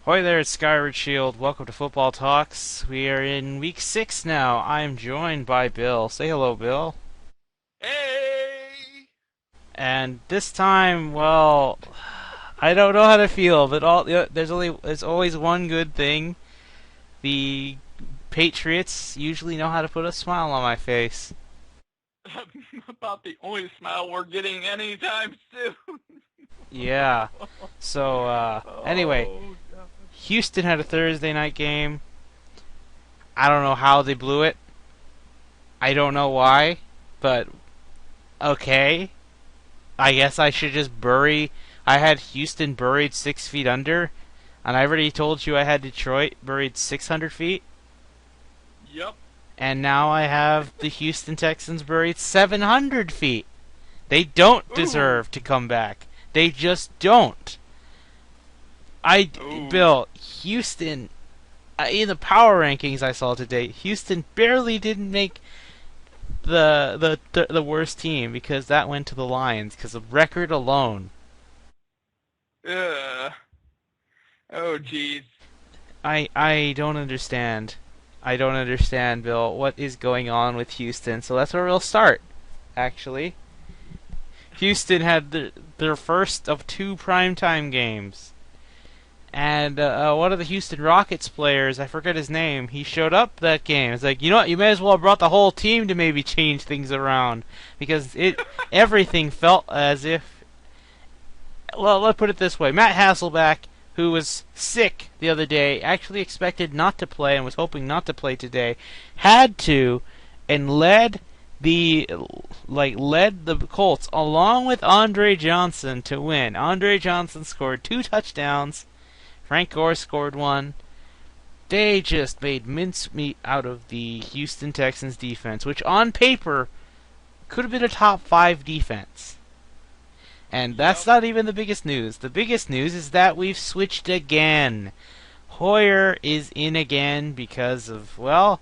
Hoi there, it's Skyward Shield. Welcome to Football Talks. We are in week 6 now. I'm joined by Bill. Say hello, Bill. Hey! And this time, well, I don't know how to feel, but there's always one good thing. The Patriots usually know how to put a smile on my face. About the only smile we're getting anytime soon. Yeah. So, anyway, Oh, gosh. Houston had a Thursday night game. I don't know how they blew it. I don't know why, but okay. I guess I should just bury. I had Houston buried 6 feet under, and I already told you I had Detroit buried 600 feet, Yep. and now I have the Houston Texans buried 700 feet. They don't Ooh. deserve to come back. They just don't. I, Ooh. Bill, Houston, in the power rankings I saw today, Houston barely didn't make the worst team because that went to the Lions because of record alone. Ugh. Oh, jeez. I don't understand. I don't understand, Bill. What is going on with Houston? So that's where we'll start. Actually, Houston had their first of two primetime games, and one of the Houston Rockets players, I forget his name, he showed up that game. It's like, you know what? You may as well have brought the whole team to maybe change things around because it everything felt as if. Well, let's put it this way: Matt Hasselback, who was sick the other day, actually expected not to play and was hoping not to play today, had to, and the led the Colts along with Andre Johnson to win. Andre Johnson scored 2 touchdowns. Frank Gore scored one. They just made mincemeat out of the Houston Texans defense, which on paper could have been a top 5 defense. And that's Yep. not even the biggest news. The biggest news is that we've switched again. Hoyer is in again because of, well,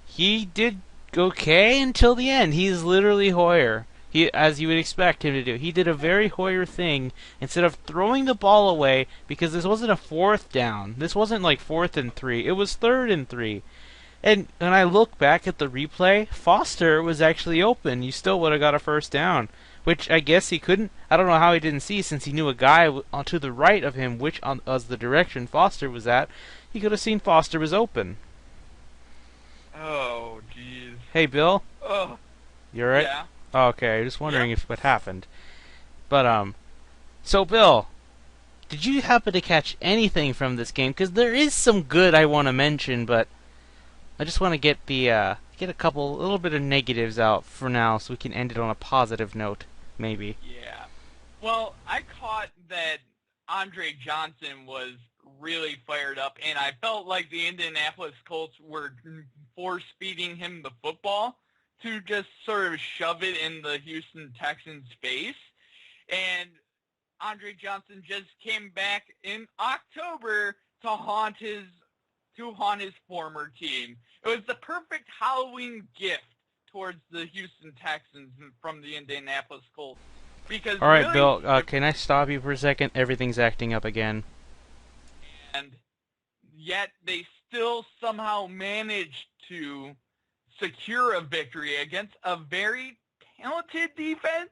he did okay until the end. He's literally Hoyer. He, as you would expect him to do. He did a very Hoyer thing. Instead of throwing the ball away, because this wasn't a fourth down. This wasn't like 4th and 3. It was 3rd and 3. And when I look back at the replay, Foster was actually open. You still would have got a first down, which I guess he couldn't. I don't know how he didn't see, since he knew a guy to the right of him, which was the direction Foster was at. He could have seen Foster was open. Oh, jeez. Hey, Bill, Oh, you alright? yeah. Oh, okay, just wondering Yep. if what happened. But so Bill, did you happen to catch anything from this game? Because there is some good I want to mention, but I just want to get a little bit of negatives out for now, so we can end it on a positive note, maybe. Yeah. Well, I caught that Andre Johnson was really fired up, and I felt like the Indianapolis Colts were force-feeding him the football to just sort of shove it in the Houston Texans' face. And Andre Johnson just came back in October to haunt his former team. It was the perfect Halloween gift towards the Houston Texans from the Indianapolis Colts. Because All right, really, Bill. Can I stop you for a second? Everything's acting up again. and yet they still somehow managed to secure a victory against a very talented defense.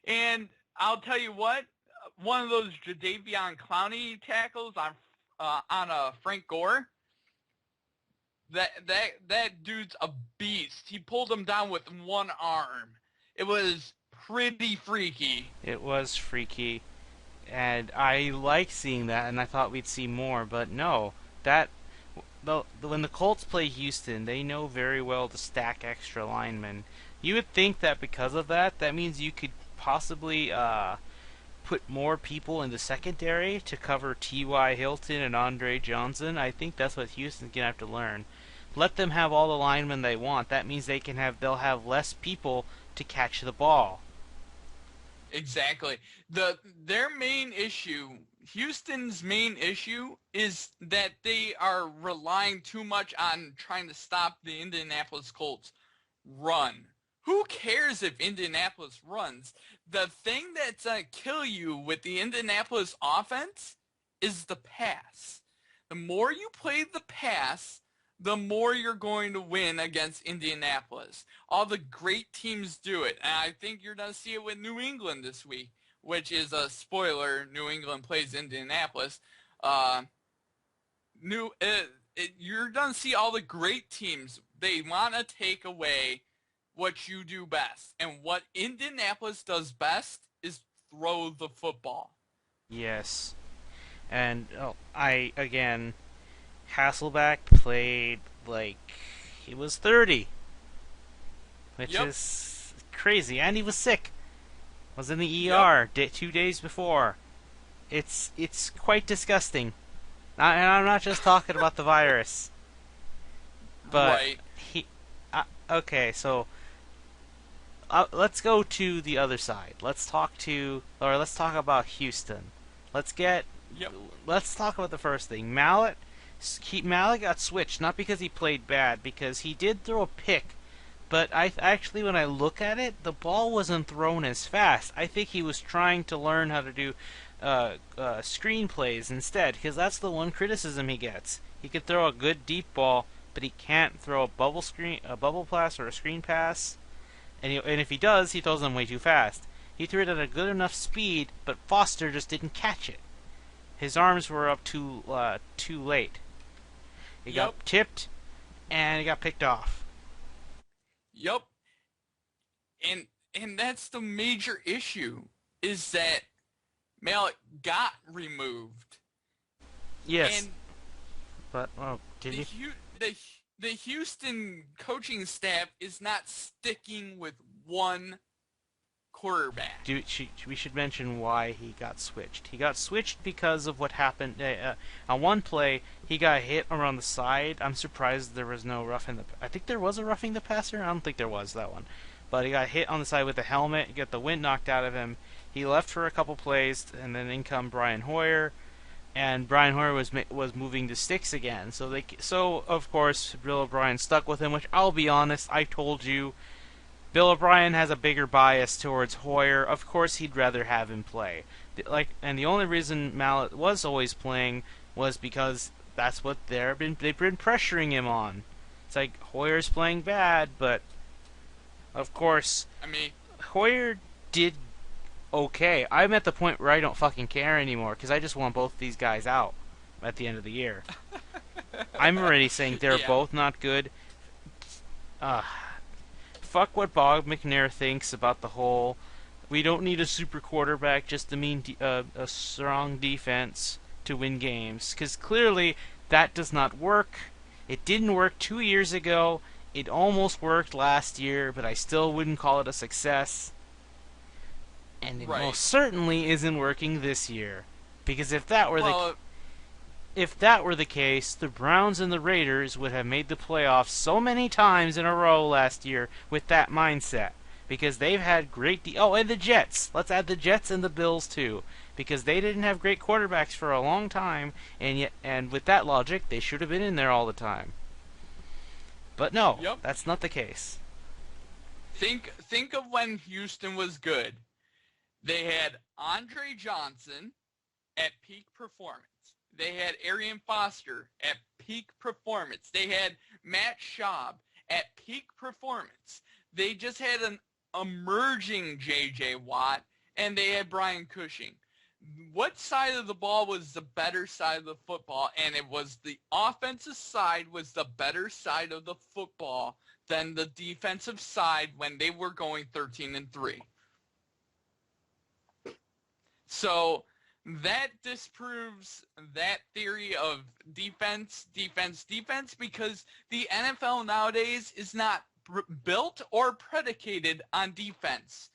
And I'll tell you what, one of those Jadeveon Clowney tackles on Frank Gore, that dude's a beast. He pulled him down with one arm. It was pretty freaky. It was freaky, and I like seeing that, and I thought we'd see more, but no. That when the Colts play Houston, they know very well to stack extra linemen. You would think that because of that, that means you could possibly put more people in the secondary to cover T.Y. Hilton and Andre Johnson. I think that's what Houston's gonna have to learn. Let them have all the linemen they want. That means they'll have less people to catch the ball. Exactly. Their main issue, Houston's main issue, is that they are relying too much on trying to stop the Indianapolis Colts run. Who cares if Indianapolis runs? The thing that's gonna kill you with the Indianapolis offense is the pass. more you play the pass, the more you're going to win against Indianapolis. All the great teams do it, and I think you're going to see it with New England this week, which is a spoiler. New England plays Indianapolis. Uh, new, you're going to see all the great teams. They want to take away what you do best, and what Indianapolis does best is throw the football. Yes. And I again, Hasselback played like he was 30, which Yep. is crazy, and he was sick. Was in the Yep. ER 2 days before. It's quite disgusting. And I'm not just talking about the virus, but Right. he. Okay, so let's go to the other side. Let's talk about Houston. Let's get Yep. let's talk about the first thing. Mallet got switched not because he played bad, because he did throw a pick. But I actually, when I look at it, the ball wasn't thrown as fast. I think he was trying to learn how to do screen plays instead, because that's the one criticism he gets. He could throw a good deep ball, but he can't throw a bubble pass, or a screen pass. And if he does, he throws them way too fast. He threw it at a good enough speed, but Foster just didn't catch it. His arms were up too late. He got Yep. tipped, and he got picked off. Yep. And that's the major issue, is that Malik got removed. Yes, And but did the he? the Houston coaching staff is not sticking with one quarterback. We should mention why he got switched. He got switched because of what happened on one play. He got hit around the side. I'm surprised there was no roughing the. I think there was a roughing the passer. I don't think there was that one, but he got hit on the side with the helmet. He got the wind knocked out of him. He left for a couple plays, and then in come Brian Hoyer, and Brian Hoyer was moving the sticks again. So of course Bill O'Brien stuck with him. Which, I'll be honest, I told you, Bill O'Brien has a bigger bias towards Hoyer. Of course, he'd rather have him play. And the only reason Mallet was always playing was because that's what they've been pressuring him on. It's like, Hoyer's playing bad, but of course I mean, Hoyer did okay. I'm at the point where I don't fucking care anymore, because I just want both these guys out at the end of the year. I'm already saying they're yeah. both not good. Uh, Fuck what Bob McNair thinks about the whole. We don't need a super quarterback, just a strong defense to win games. Because clearly that does not work. It didn't work 2 years ago. It almost worked last year, but I still wouldn't call it a success. And it Right. most certainly isn't working this year. Because if that were Well, the case, the Browns and the Raiders would have made the playoffs so many times in a row last year with that mindset. Because they've had and the Jets. Let's add the Jets and the Bills too. Because they didn't have great quarterbacks for a long time, and with that logic, they should have been in there all the time. But no, yep. that's not the case. Think of when Houston was good. They had Andre Johnson at peak performance. They had Arian Foster at peak performance. They had Matt Schaub at peak performance. They just had an emerging J.J. Watt, and they had Brian Cushing. What side of the ball was the better side of the football? And it was the offensive side was the better side of the football than the defensive side when they were going 13-3. So that disproves that theory of defense, because the NFL nowadays is not built or predicated on defense.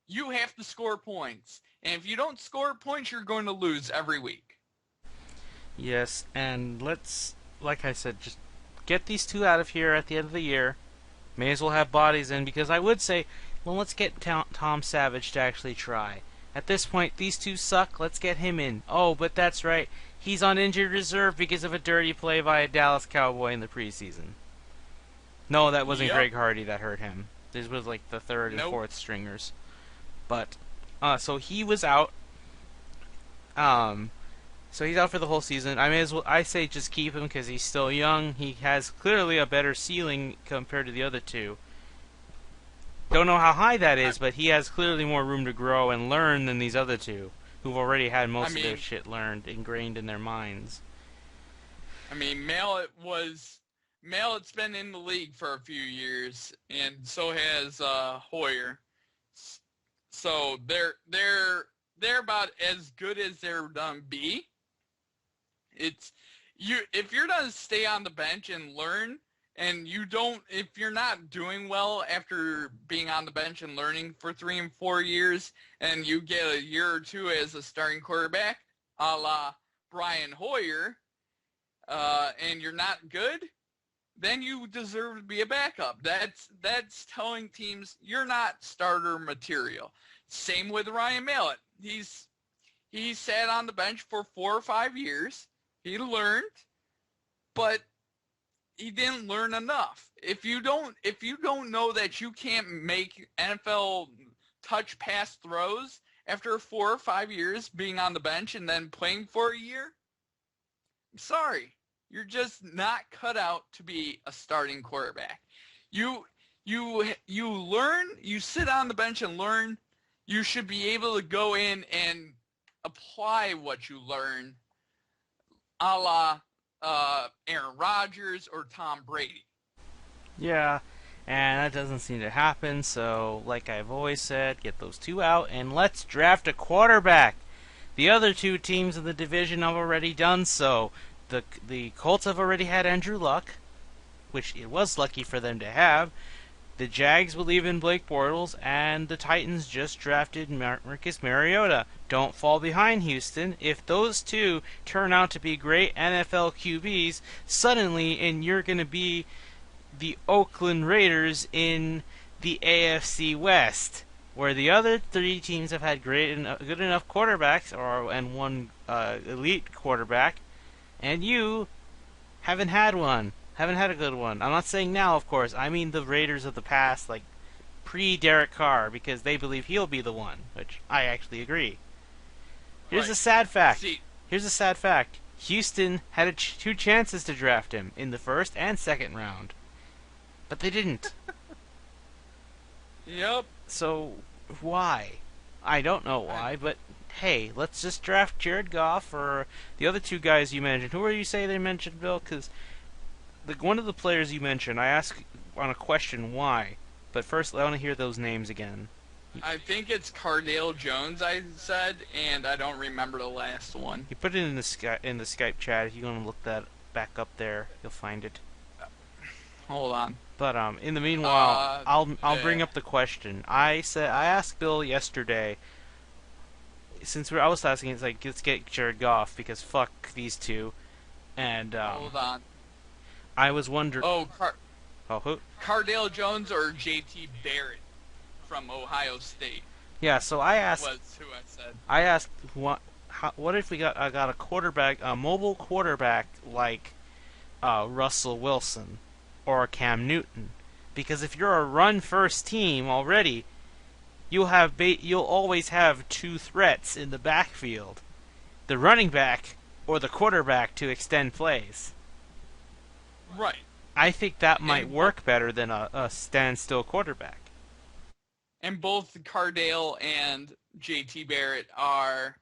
You have to score points. And if you don't score points, you're going to lose every week. Yes, and like I said, just get these two out of here at the end of the year. May as well have bodies in, because I would say, well, let's get Tom Savage to actually try. At this point, these two suck. Let's get him in. Oh, but that's right. He's on injured reserve because of a dirty play by a Dallas Cowboy in the preseason. No, that wasn't Yep. Greg Hardy that hurt him. This was like the third and Nope. fourth stringers. But, so he was out. So he's out for the whole season. I may as well. I say just keep him because he's still young. He has clearly a better ceiling compared to the other two. Don't know how high that I, is, but he has clearly more room to grow and learn than these other two, who've already had I most of their mean, shit learned, ingrained in their minds. Mallett's been in the league for a few years, and so has Hoyer. So they're about as good as they're done be. It's you if you're gonna stay on the bench and learn, and if you're not doing well after being on the bench and learning for 3 and 4 years, and you get a year or two as a starting quarterback, a la Brian Hoyer, and you're not good, then you deserve to be a backup. That's telling teams you're not starter material. Same with Ryan Mallett. He sat on the bench for 4 or 5 years. He learned, but he didn't learn enough. If you don't know that you can't make NFL touch pass throws after 4 or 5 years being on the bench and then playing for a year, I'm sorry. You're just not cut out to be a starting quarterback. You learn, you sit on the bench and learn. You should be able to go in and apply what you learn, a la Aaron Rodgers or Tom Brady. Yeah, and that doesn't seem to happen, so like I've always said, get those two out and let's draft a quarterback. The other two teams in the division have already done so. The Colts have already had Andrew Luck, which it was lucky for them to have. The Jags believe in Blake Bortles, and the Titans just drafted Marcus Mariota. Don't fall behind, Houston. If those two turn out to be great NFL QBs, suddenly and you're going to be the Oakland Raiders in the AFC West, where the other three teams have had good enough quarterbacks and one elite quarterback, and you haven't had one. Haven't had a good one. I'm not saying now, of course. I mean the Raiders of the past, like pre-Derek Carr, because they believe he'll be the one, which I actually agree. Here's a sad fact. Here's a sad fact. Houston had two chances to draft him in the first and second round, but they didn't. Yep. So why? I don't know why, but hey, let's just draft Jared Goff or the other two guys you mentioned. Who are you say they mentioned, Bill? Because one of the players you mentioned, I asked on a question why, but first I want to hear those names again. I think it's Cardale Jones, I said, and I don't remember the last one. You put it in the Skype chat. If you're going to look that back up there, you'll find it. Hold on. But in the meanwhile, I'll bring up the question. I asked Bill yesterday. Since I was asking, it's like let's get Jared Goff because fuck these two, and hold on. I was wondering. Who? Cardale Jones or J.T. Barrett from Ohio State. Yeah, so I asked. Was who I said. I asked what if we got a quarterback, a mobile quarterback like Russell Wilson or Cam Newton, because if you're a run first team already, you'll always have two threats in the backfield, the running back or the quarterback to extend plays. Right. I think that might work better than a standstill quarterback. And both Cardale and J.T. Barrett are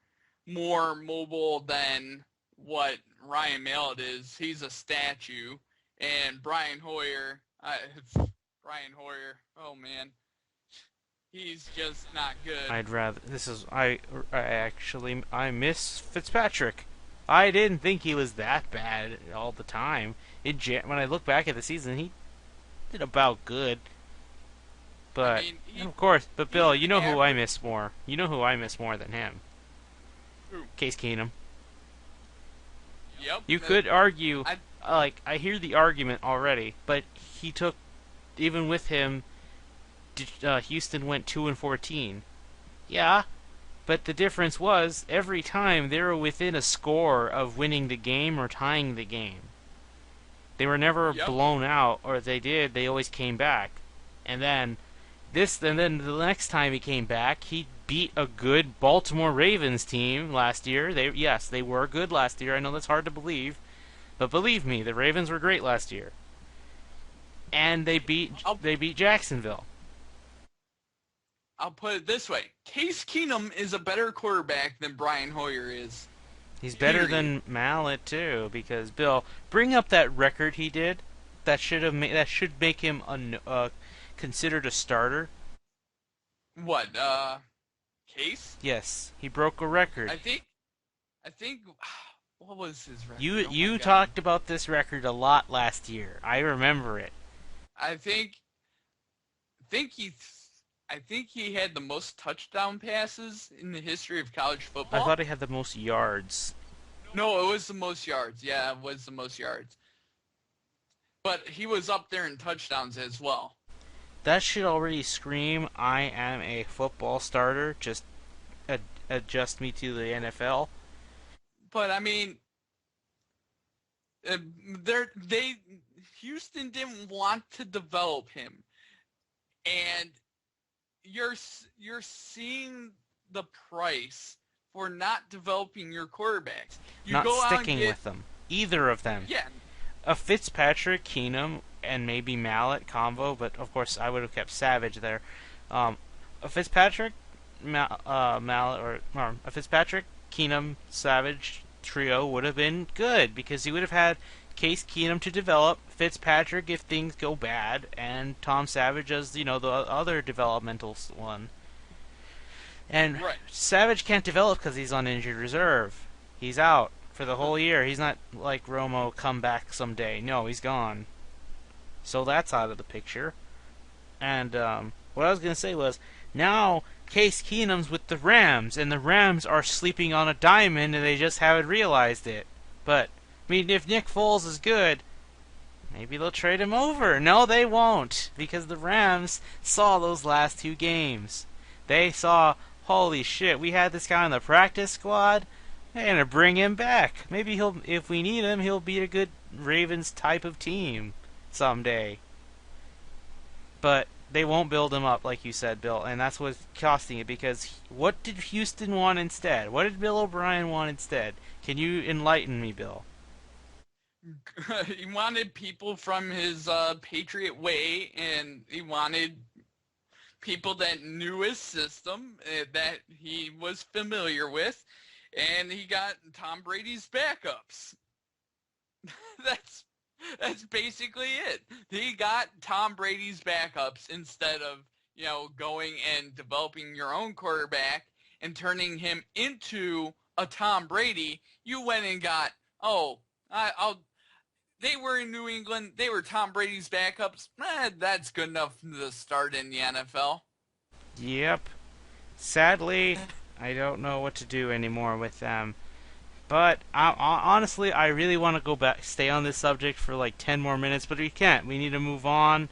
more mobile than what Ryan Mallett is. He's a statue. And Brian Hoyer, oh man, he's just not good. I miss Fitzpatrick. I didn't think he was that bad all the time. When I look back at the season, he did about good. But of course, Bill, you know who I miss more. You know who I miss more than him. Who? Case Keenum. Yep. You could argue, I hear the argument already, but he took, even with him, Houston went 2-14. Yeah, but the difference was every time they were within a score of winning the game or tying the game. They were never blown out, or if they did, they always came back. And then the next time he came back, he beat a good Baltimore Ravens team last year. They were good last year. I know that's hard to believe, but believe me, the Ravens were great last year. And I'll they beat Jacksonville. I'll put it this way: Case Keenum is a better quarterback than Brian Hoyer is. He's better Period. than Mallet too, because Bill, bring up that record he did. That should make him considered a starter. What? Case? Yes, he broke a record. I think. I think. What was his record? You Oh my you God. talked about this record a lot last year. I remember it. I think he. I think he had the most touchdown passes in the history of college I football. thought he had the most yards. No, it was the most yards. Yeah, it was the most yards. But he was up there in touchdowns as well. That should already scream, I am a football starter. Just adjust me to the NFL. But I mean, they Houston didn't want to develop him, and you're seeing the price for not developing your quarterbacks. You Not go out and sticking get with them. Either of them. yeah, A Fitzpatrick, Keenum, and maybe Mallet combo, but of course I would have kept Savage there. A Fitzpatrick, Mallet, or a Fitzpatrick, Keenum, Savage trio would have been good because he would have had Case Keenum to develop, Fitzpatrick if things go bad, and Tom Savage as the other developmental one. And right. Savage can't develop because he's on injured reserve. He's out for the whole year. He's not like Romo, come back someday. No, he's gone. So that's out of the picture. And what I was going to say was, now Case Keenum's with the Rams, and the Rams are sleeping on a diamond, and they just haven't realized it. But, I mean, if Nick Foles is good, maybe they'll trade him over. No, they won't, because the Rams saw those last two games. They saw, holy shit, we had this guy on the practice squad. They're gonna bring him back. Maybe if we need him, he'll be a good Ravens type of team someday. But they won't build him up, like you said, Bill, and that's what's costing it. Because what did Houston want instead? What did Bill O'Brien want instead? Can you enlighten me, Bill? He wanted people from his Patriot way, and he wanted people that knew his system, that he was familiar with, and he got Tom Brady's backups. that's that's basically it. He got Tom Brady's backups instead of going and developing your own quarterback and turning him into a Tom Brady. You went and got I'll. They were in New England. They were Tom Brady's backups. That's good enough to start in the NFL. Yep. Sadly, I don't know what to do anymore with them. But honestly, I really want to go back, stay on this subject for like 10 more minutes, but we can't. We need to move on.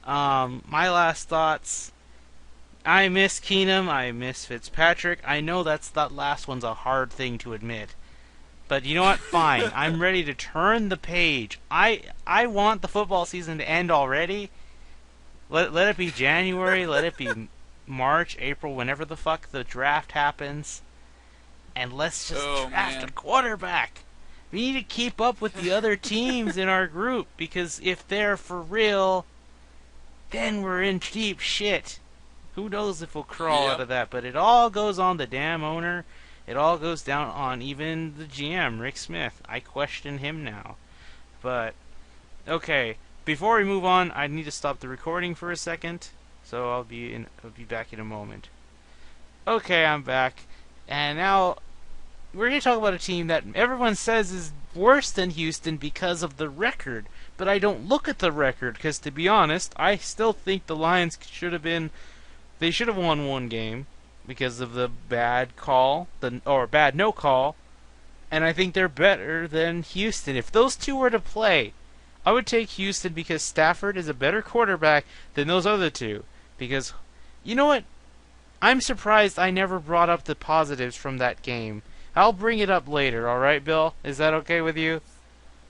My last thoughts. I miss Keenum. I miss Fitzpatrick. I know that last one's a hard thing to admit. But you know what? Fine. I'm ready to turn the page. I want the football season to end already. Let it be January. Let it be March, April, whenever the fuck the draft happens. And let's just draft a quarterback. We need to keep up with the other teams in our group, because if they're for real, then we're in deep shit. Who knows if we'll crawl out of that, but it all goes on the damn owner. It all goes down on even the GM, Rick Smith. I question him now. But, okay, before we move on, I need to stop the recording for a second, so I'll be back in a moment. Okay, I'm back, and now we're going to talk about a team that everyone says is worse than Houston because of the record. But I don't look at the record, because to be honest, I still think the Lions should have won one game because of the bad call, or bad no call, and I think they're better than Houston. If those two were to play, I would take Houston because Stafford is a better quarterback than those other two. Because, you know what? I'm surprised I never brought up the positives from that game. I'll bring it up later, alright, Bill? Is that okay with you?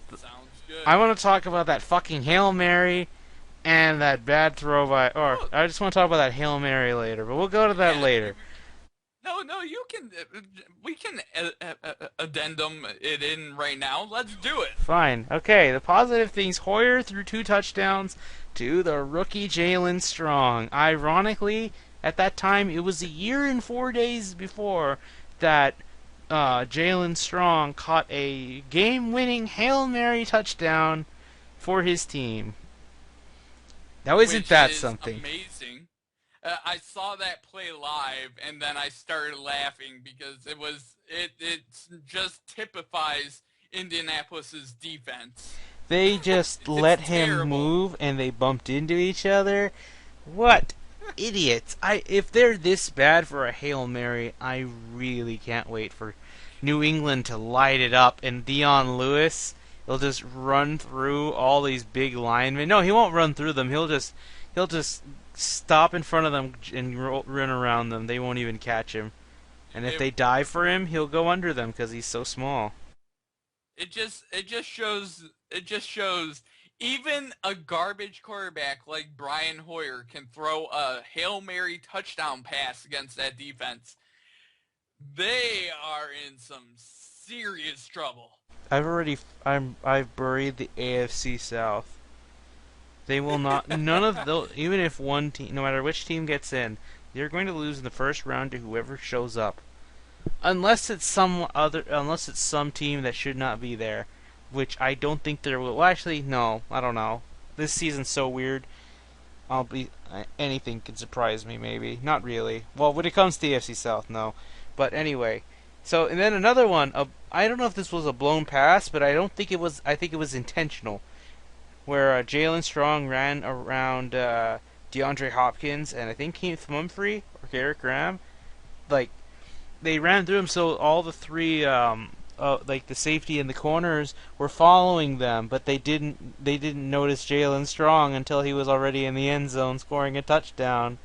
Sounds good. I want to talk about that fucking Hail Mary and that bad throw by... Or, I just want to talk about that Hail Mary later, but we'll go to that later. No, you can. We can addendum it in right now. Let's do it. Fine. Okay, the positive things: Hoyer threw 2 touchdowns to the rookie Jalen Strong. Ironically, at that time, it was a year and 4 days before that Jalen Strong caught a game-winning Hail Mary touchdown for his team. Now, isn't Which that is something? amazing. I saw that play live, and then I started laughing because it just typifies Indianapolis's defense. They just It's let him terrible. move and they bumped into each other. What idiots! If they're this bad for a Hail Mary, I really can't wait for New England to light it up and Dion Lewis will just run through all these big linemen. No, he won't run through them. He'll just stop in front of them and run around them. They won't even catch him. And if It they dive for him, he'll go under them because he's so small. it just shows even a garbage quarterback like Brian Hoyer can throw a Hail Mary touchdown pass against that defense. They are in some serious trouble. I've buried the AFC South. They will not. None of those. Even if one team, no matter which team gets in, they're going to lose in the first round to whoever shows up. Unless it's some team that should not be there, which I don't think there will. Well, actually, no, I don't know. This season's so weird. Anything can surprise me. Maybe not really. Well, when it comes to the AFC South, no. But anyway, so and then another one. I don't know if this was a blown pass, but I don't think it was. I think it was intentional where Jalen Strong ran around DeAndre Hopkins and I think Keith Humphrey or Garrett Graham. Like they ran through him, so all the three, like the safety and the corners, were following them, but they didn't notice Jalen Strong until he was already in the end zone scoring a touchdown.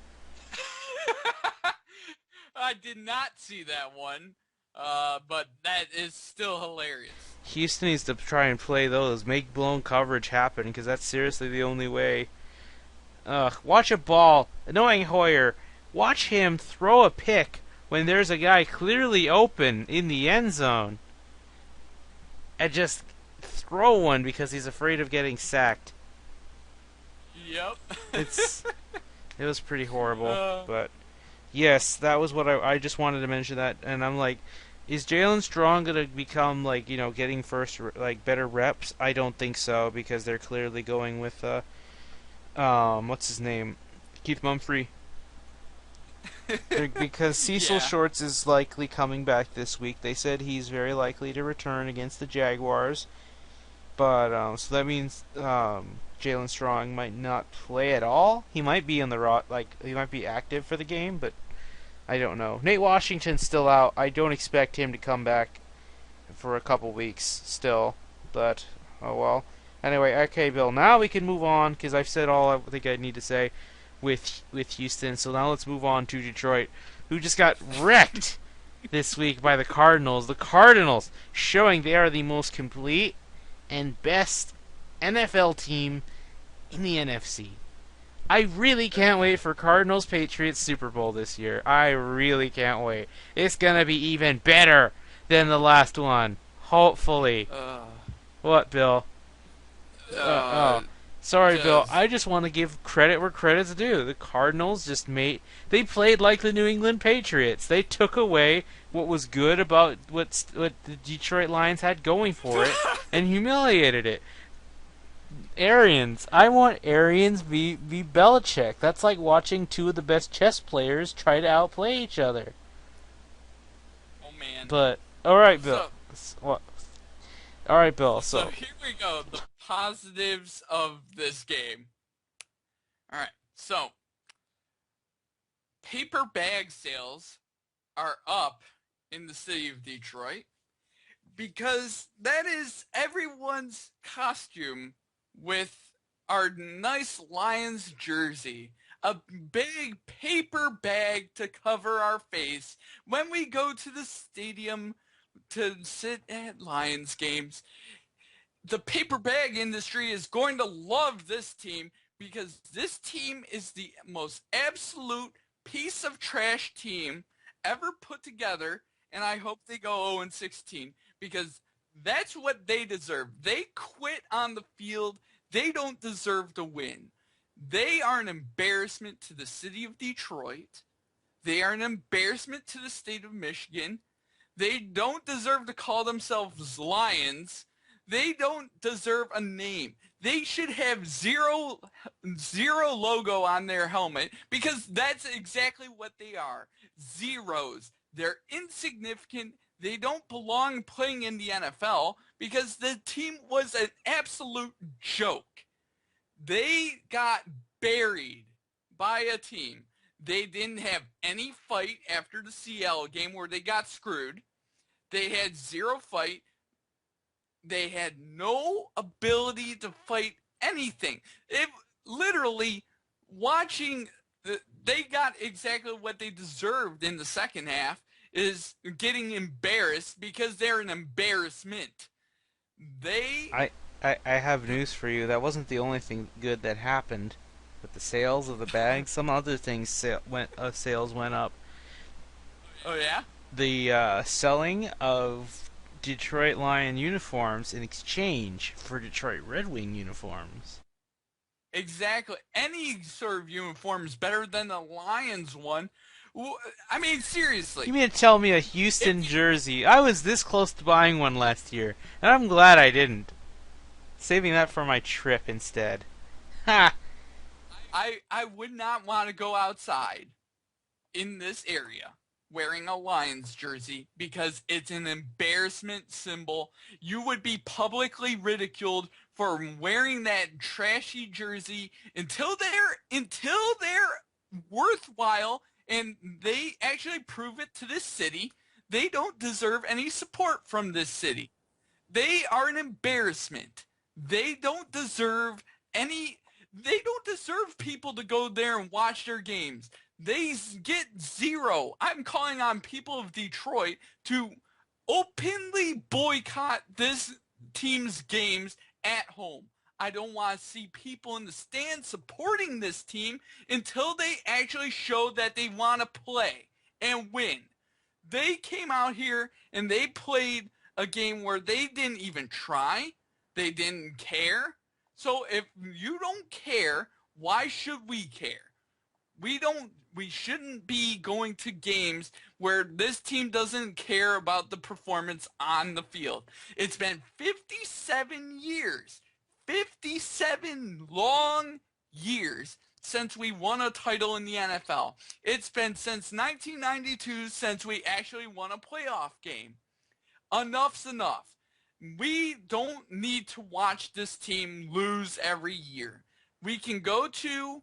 I did not see that one, but that is still hilarious. Houston needs to try and play those, make blown coverage happen, because that's seriously the only way. Watch a ball, knowing Hoyer, watch him throw a pick when there's a guy clearly open in the end zone, and just throw one because he's afraid of getting sacked. Yep. It's it was pretty horrible, uh, but yes, that was what I just wanted to mention that, and I'm like, is Jalen Strong gonna become like getting first like better reps? I don't think so because they're clearly going with what's his name, Keith Mumphrey. Because Cecil yeah. Shorts is likely coming back this week. They said he's very likely to return against the Jaguars, but so that means Jalen Strong might not play at all. He might be in the he might be active for the game, but I don't know. Nate Washington's still out. I don't expect him to come back for a couple weeks still, but oh well. Anyway, okay, Bill. Now we can move on because I've said all I think I need to say with Houston. So now let's move on to Detroit, who just got wrecked this week by the Cardinals. The Cardinals showing they are the most complete and best NFL team in the NFC. I really can't wait for Cardinals Patriots Super Bowl this year. I really can't wait. It's gonna be even better than the last one. Hopefully. Uh, What, Bill? Oh. uh, Sorry, Bill. just I just want to give credit where credit's due. The Cardinals they played like the New England Patriots. They took away what was good about what the Detroit Lions had going for it and humiliated it. Arians. I want Arians v Belichick. That's like watching two of the best chess players try to outplay each other. oh man. But all right, Bill. So What? All right, Bill. so So here we go. The positives of this game. All right. So paper bag sales are up in the city of Detroit because that is everyone's costume with our nice Lions jersey. A big paper bag to cover our face when we go to the stadium to sit at Lions games. The paper bag industry is going to love this team because this team is the most absolute piece of trash team ever put together, and I hope they go 0-16 because that's what they deserve. They quit on the field. They don't deserve to win. They are an embarrassment to the city of Detroit. They are an embarrassment to the state of Michigan. They don't deserve to call themselves Lions. They don't deserve a name. They should have zero logo on their helmet because that's exactly what they are. Zeros. They're insignificant. They don't belong playing in the NFL because the team was an absolute joke. They got buried by a team. They didn't have any fight after the Seattle game where they got screwed. They had zero fight. They had no ability to fight anything. It literally watching they got exactly what they deserved in the second half is getting embarrassed because they're an embarrassment. They I, I have news for you. That wasn't the only thing good that happened. With the sales of the bags, some other things sales went up. Oh yeah? The selling of Detroit Lion uniforms in exchange for Detroit Red Wing uniforms. Exactly. Any sort of uniform is better than the Lions one. I mean, You seriously. mean to tell me a Houston If jersey? I was this close to buying one last year, and I'm glad I didn't. Saving that for my trip instead. Ha! I would not want to go outside in this area wearing a Lions jersey because it's an embarrassment symbol. You would be publicly ridiculed for wearing that trashy jersey until they're worthwhile and they actually prove it to this city. They don't deserve any support from this city. They are an embarrassment. They don't deserve any. They don't deserve people to go there and watch their games. They get zero. I'm calling on people of Detroit to openly boycott this team's games at home. I don't want to see people in the stands supporting this team until they actually show that they want to play and win. They came out here and they played a game where they didn't even try. They didn't care. So if you don't care, why should we care? We shouldn't be going to games where this team doesn't care about the performance on the field. It's been 57 years. 57 long years since we won a title in the NFL. It's been since 1992 since we actually won a playoff game. Enough's enough. We don't need to watch this team lose every year. We can go to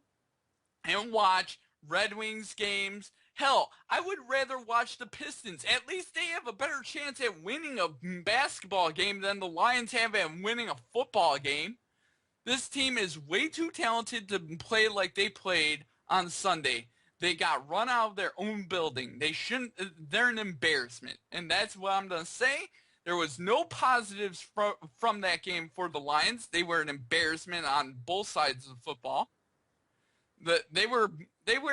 and watch Red Wings games. Hell, I would rather watch the Pistons. At least they have a better chance at winning a basketball game than the Lions have at winning a football game. This team is way too talented to play like they played on Sunday. They got run out of their own building. They shouldn't. They're an embarrassment, and that's what I'm gonna say. There was no positives from that game for the Lions. They were an embarrassment on both sides of the football. They were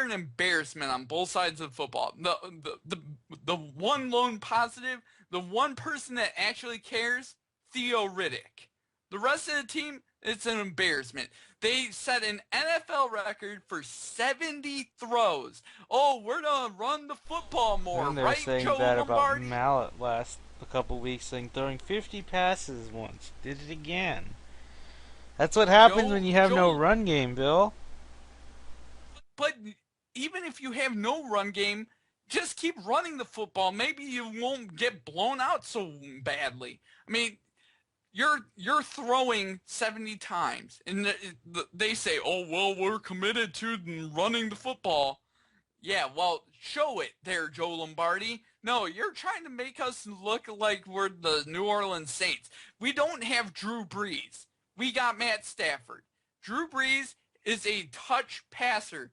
an embarrassment on both sides of football. The one lone positive, the one person that actually cares, Theo Riddick. The rest of the team, it's an embarrassment. They set an NFL record for 70 throws. Oh, we're gonna run the football more, And they were right, saying Joe that about Lombardi? Mallet last a couple weeks, saying throwing 50 passes once. Did it again. That's what happens when you have no Joe, run game, Bill. but even if you have no run game, just keep running the football. Maybe you won't get blown out so badly. I mean, you're throwing 70 times, and they say, "Oh well, we're committed to running the football." Yeah, well, show it there, Joe Lombardi. No, you're trying to make us look like we're the New Orleans Saints. We don't have Drew Brees. We got Matt Stafford. Drew Brees is a touch passer.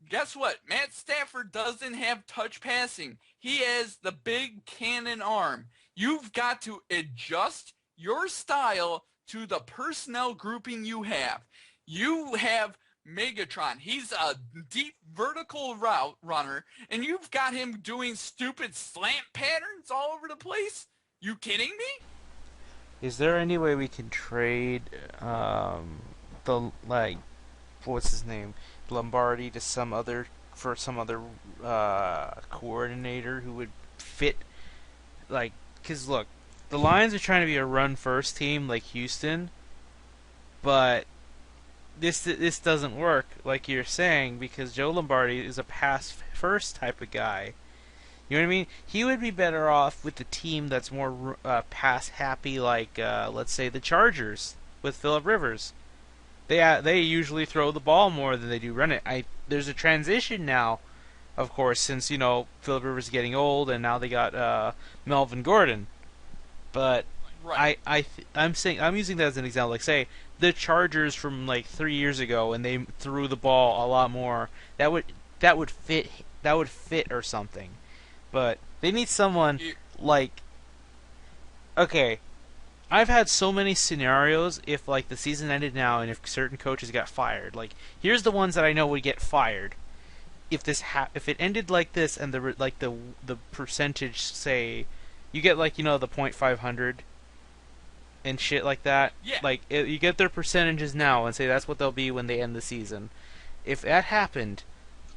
Guess what? Matt Stafford doesn't have touch passing. He has the big cannon arm. You've got to adjust your style to the personnel grouping you have. You have Megatron. He's a deep vertical route runner, and you've got him doing stupid slant patterns all over the place? You kidding me? Is there any way we can trade the like what's his name Lombardi to some other for some other coordinator who would fit like because look the Lions are trying to be a run first team like Houston, but this doesn't work like you're saying because Joe Lombardi is a pass first type of guy. You know what I mean? He would be better off with the team that's more pass happy, like let's say the Chargers with Phillip Rivers. They usually throw the ball more than they do run it. There's a transition now, of course, since Phillip Rivers is getting old, and now they got Melvin Gordon. But Right. I'm using that as an example. Like say the Chargers from like 3 years ago, and they threw the ball a lot more. That would fit or something. But they need someone like okay. I've had so many scenarios if like the season ended now and if certain coaches got fired. Like here's the ones that I know would get fired if it ended like this and the percentage say you get like the .500 and shit like that. Yeah. Like you get their percentages now and say that's what they'll be when they end the season. If that happened,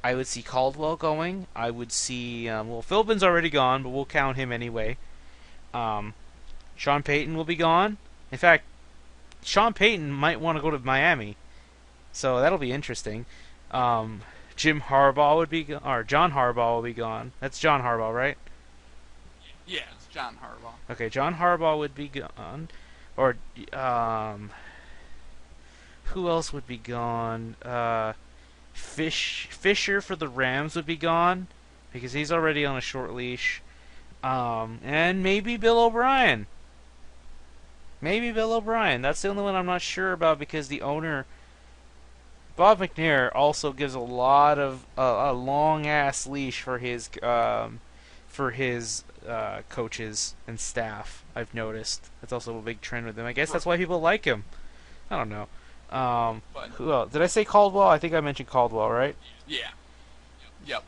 I would see Caldwell going. I would see well Philbin's already gone, but we'll count him anyway. Um, Sean Payton will be gone. In fact, Sean Payton might want to go to Miami, so that'll be interesting. Jim Harbaugh would be or John Harbaugh will be gone. That's John Harbaugh, right? Yeah, it's John Harbaugh. Okay, John Harbaugh would be gone. Or who else would be gone? Fisher for the Rams would be gone because he's already on a short leash. And maybe Bill O'Brien. Maybe Bill O'Brien. That's the only one I'm not sure about because the owner, Bob McNair, also gives a lot of a long ass leash for his coaches and staff. I've noticed that's also a big trend with him. I guess that's why people like him. I don't know. But Who else? Did I say Caldwell? I think I mentioned Caldwell, right? yeah. Yep.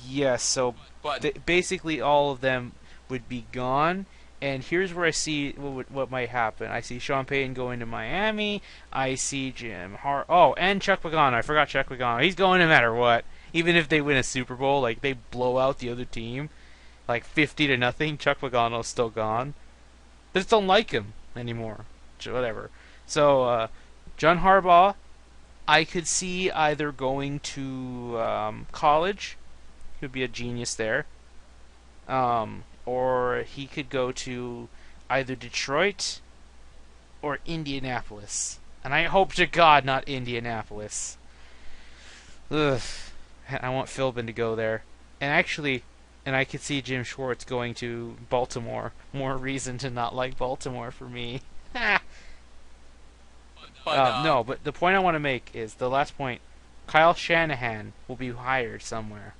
Yes. So But basically, all of them would be gone. And here's where I see what might happen. I see Sean Payton going to Miami. I see and Chuck Pagano. I forgot Chuck Pagano. He's going no matter what. Even if they win a Super Bowl, like they blow out the other team, like 50-0, Chuck Pagano's still gone. They just don't like him anymore. Whatever. So John Harbaugh, I could see either going to college. He would be a genius there. Or he could go to either Detroit or Indianapolis. And I hope to God not Indianapolis. Ugh. I want Philbin to go there. And I could see Jim Schwartz going to Baltimore. More reason to not like Baltimore for me. No, but the point I want to make is the last point. Kyle Shanahan will be hired somewhere.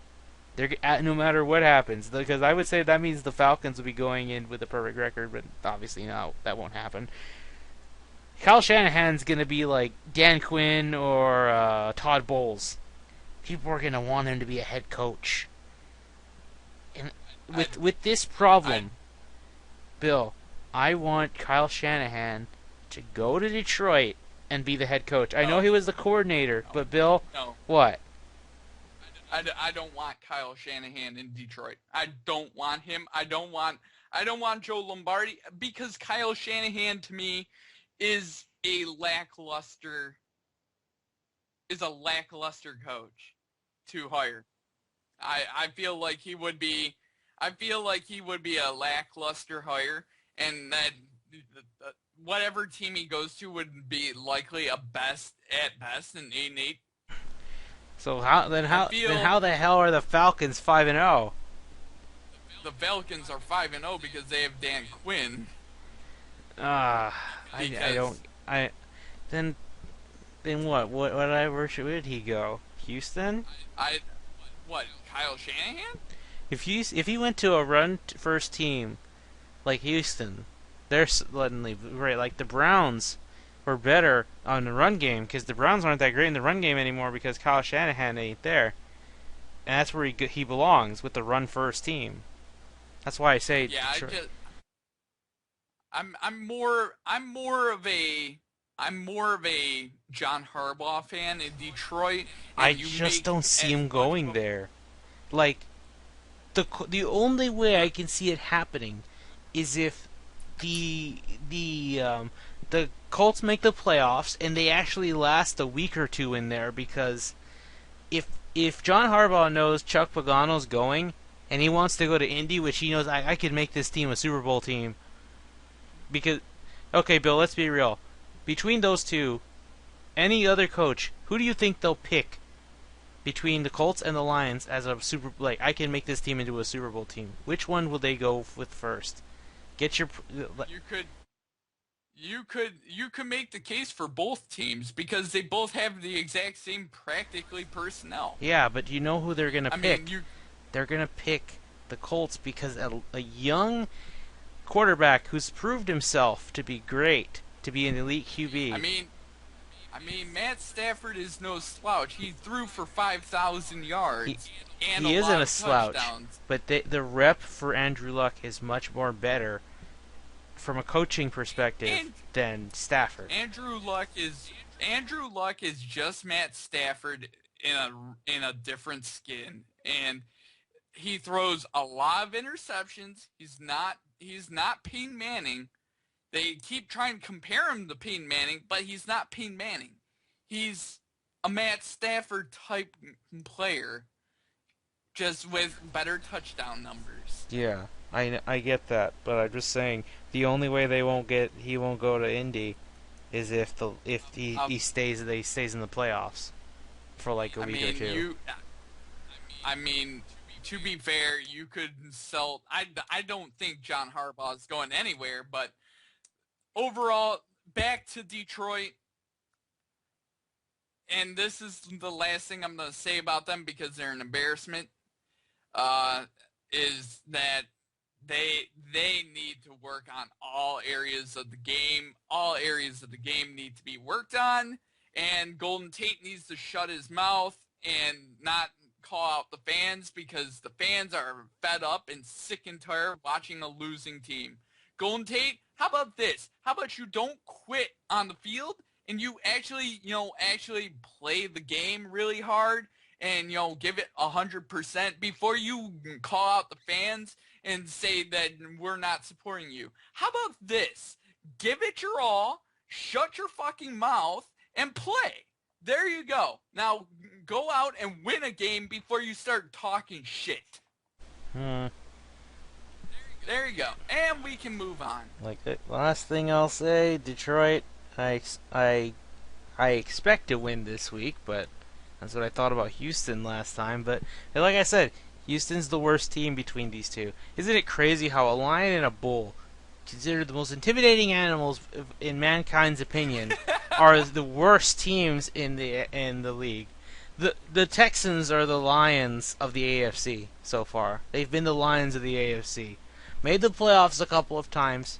No matter what happens, because I would say that means the Falcons will be going in with a perfect record, but obviously no, that won't happen. Kyle Shanahan's gonna be like Dan Quinn or Todd Bowles. People are gonna want him to be a head coach, and with this problem, Bill, I want Kyle Shanahan to go to Detroit and be the head coach. I know he was the coordinator, but Bill, what? I don't want Kyle Shanahan in Detroit. I don't want him. I don't want Joe Lombardi because Kyle Shanahan to me is a lackluster coach to hire. I feel like he would be a lackluster hire, and that whatever team he goes to would be likely at best an 8-8. So how the hell are the Falcons 5-0? The Falcons are 5-0 because they have Dan Quinn. Then where should he go? Houston? Kyle Shanahan? If he went to a run first team like Houston, they're suddenly great. Like the Browns, were better on the run game because the Browns aren't that great in the run game anymore because Kyle Shanahan ain't there, and that's where he belongs with the run first team. That's why I say Yeah, Detroit. I'm more of a John Harbaugh fan in Detroit, I and you just make don't see as him much going of a there. Like the only way I can see it happening is if the the um, the Colts make the playoffs and they actually last a week or two in there because if John Harbaugh knows Chuck Pagano's going and he wants to go to Indy, which he knows I could make this team a Super Bowl team because okay, Bill, let's be real. Between those two, any other coach, who do you think they'll pick between the Colts and the Lions as a super like I can make this team into a Super Bowl team? Which one will they go with first? Get your you could you could make the case for both teams because they both have the exact same practically personnel. yeah, but you know who they're gonna I mean, pick? They're gonna pick the Colts because a young quarterback who's proved himself to be great, to be an elite QB. I mean, Matt Stafford is no slouch. He threw for 5,000 yards and a he isn't lot a of slouch, touchdowns. but the rep for Andrew Luck is much more better from a coaching perspective And than Stafford. Andrew Luck is just Matt Stafford in a different skin, and he throws a lot of interceptions. He's not Peyton Manning. They keep trying to compare him to Peyton Manning, but he's not Peyton Manning. He's a Matt Stafford type player, just with better touchdown numbers. Yeah, I get that, but I'm just saying the only way he won't go to Indy is if he stays in the playoffs for like a I week or mean, two. I mean, to be fair, you could sell. I don't think John Harbaugh is going anywhere, but overall, back to Detroit. And this is the last thing I'm going to say about them because they're an embarrassment. Is that they need to work on all areas of the game. All areas of the game need to be worked on, and Golden Tate needs to shut his mouth and not call out the fans because the fans are fed up and sick and tired watching a losing team. Golden Tate, how about this? How about you don't quit on the field and you actually play the game really hard and give it 100% before you call out the fans and say that we're not supporting you. How about this? Give it your all, shut your fucking mouth, and play. There you go. Now go out and win a game before you start talking shit. Hmm. There you go. And we can move on. Like the last thing I'll say, Detroit. I expect to win this week, but that's what I thought about Houston last time. But like I said, Houston's the worst team between these two. Isn't it crazy how a lion and a bull, considered the most intimidating animals in mankind's opinion, are the worst teams in the league? The Texans are the Lions of the AFC so far. They've been the Lions of the AFC. Made the playoffs a couple of times.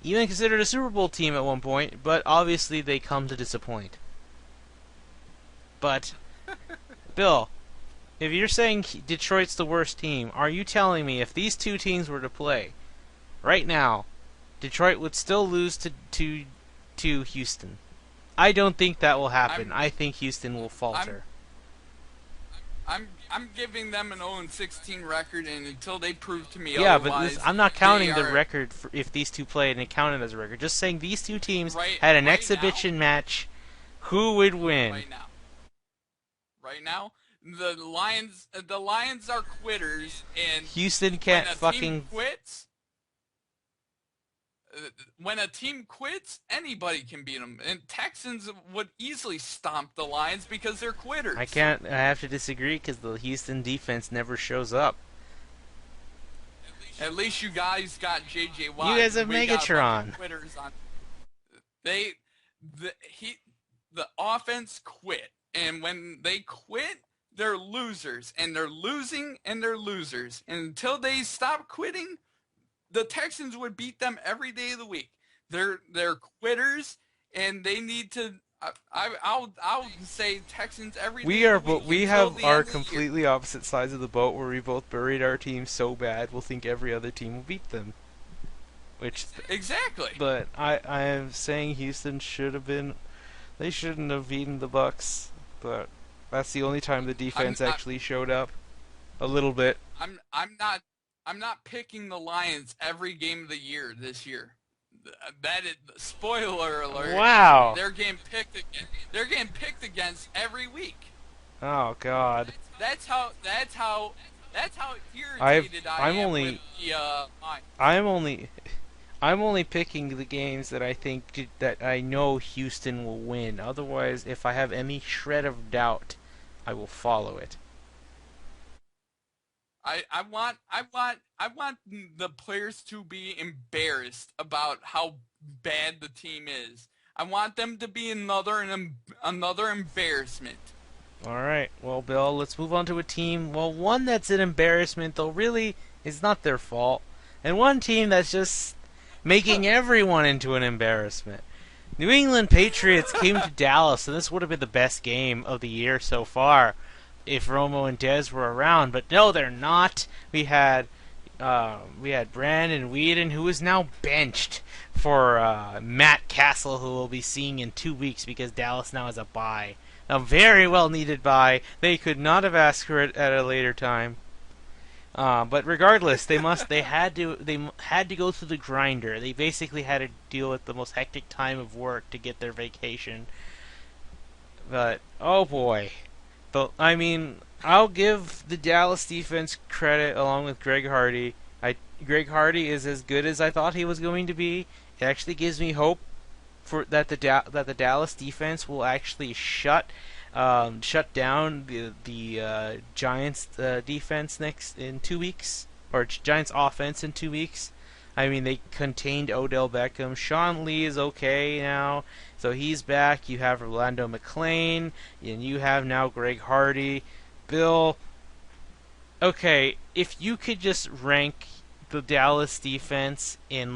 Even considered a Super Bowl team at one point, but obviously they come to disappoint. But, Bill, if you're saying Detroit's the worst team, are you telling me if these two teams were to play right now, Detroit would still lose to Houston? I don't think that will happen. I think Houston will falter. I'm giving them an 0-16 record, and until they prove to me otherwise, but I'm not counting the are, record for if these two played and it counted as a record. Just saying these two teams had an right exhibition match. Who would win? Right now, the Lions are quitters, and Houston can't when a team quits, anybody can beat them. And Texans would easily stomp the Lions because they're quitters. I have to disagree because the Houston defense never shows up. At least you guys got J.J. Watt. You guys have Megatron. The offense quit, and when they quit, they're losers, and they're losing, and they're losers. And until they stop quitting, the Texans would beat them every day of the week. They're quitters, and they need to. I'll say Texans every We day of are, the week but we until have the our end of the year. completely opposite sides of the boat where we both buried our team so bad we'll think every other team will beat them. Which, Exactly. but I am saying Houston should have been. They shouldn't have beaten the Bucks, but that's the only time the I'm defense not. actually showed up a little bit. I'm not. I'm not picking the Lions every game of the year this year. That is spoiler alert. Wow. They're getting picked. They're getting picked against every week. Oh God. That's how. That's how I've irritated I I'm am with only the Lions. I'm only I'm only picking the games that I think that I know Houston will win. Otherwise, if I have any shred of doubt, I will follow it. I want the players to be embarrassed about how bad the team is. I want them to be another embarrassment. All right. Well, Bill, let's move on to a team. Well, one that's an embarrassment, though, really is not their fault, and one team that's just making everyone into an embarrassment. New England Patriots came to Dallas, and this would have been the best game of the year so far if Romo and Dez were around. But no, they're not. We had Brandon Weeden, who is now benched for Matt Castle, who we'll be seeing in 2 weeks because Dallas now has a bye. A very well needed bye. They could not have asked for it at a later time. But regardless, they had to go through the grinder. They basically had to deal with the most hectic time of work to get their vacation. But oh boy, I mean, I'll give the Dallas defense credit along with Greg Hardy. Greg Hardy is as good as I thought he was going to be. It actually gives me hope for that the Dallas defense will actually shut down the Giants defense next in 2 weeks, or Giants offense in 2 weeks. I mean, they contained Odell Beckham. Sean Lee is okay now, so he's back. You have Orlando McClain, and you have now Greg Hardy. Bill, okay, if you could just rank the Dallas defense in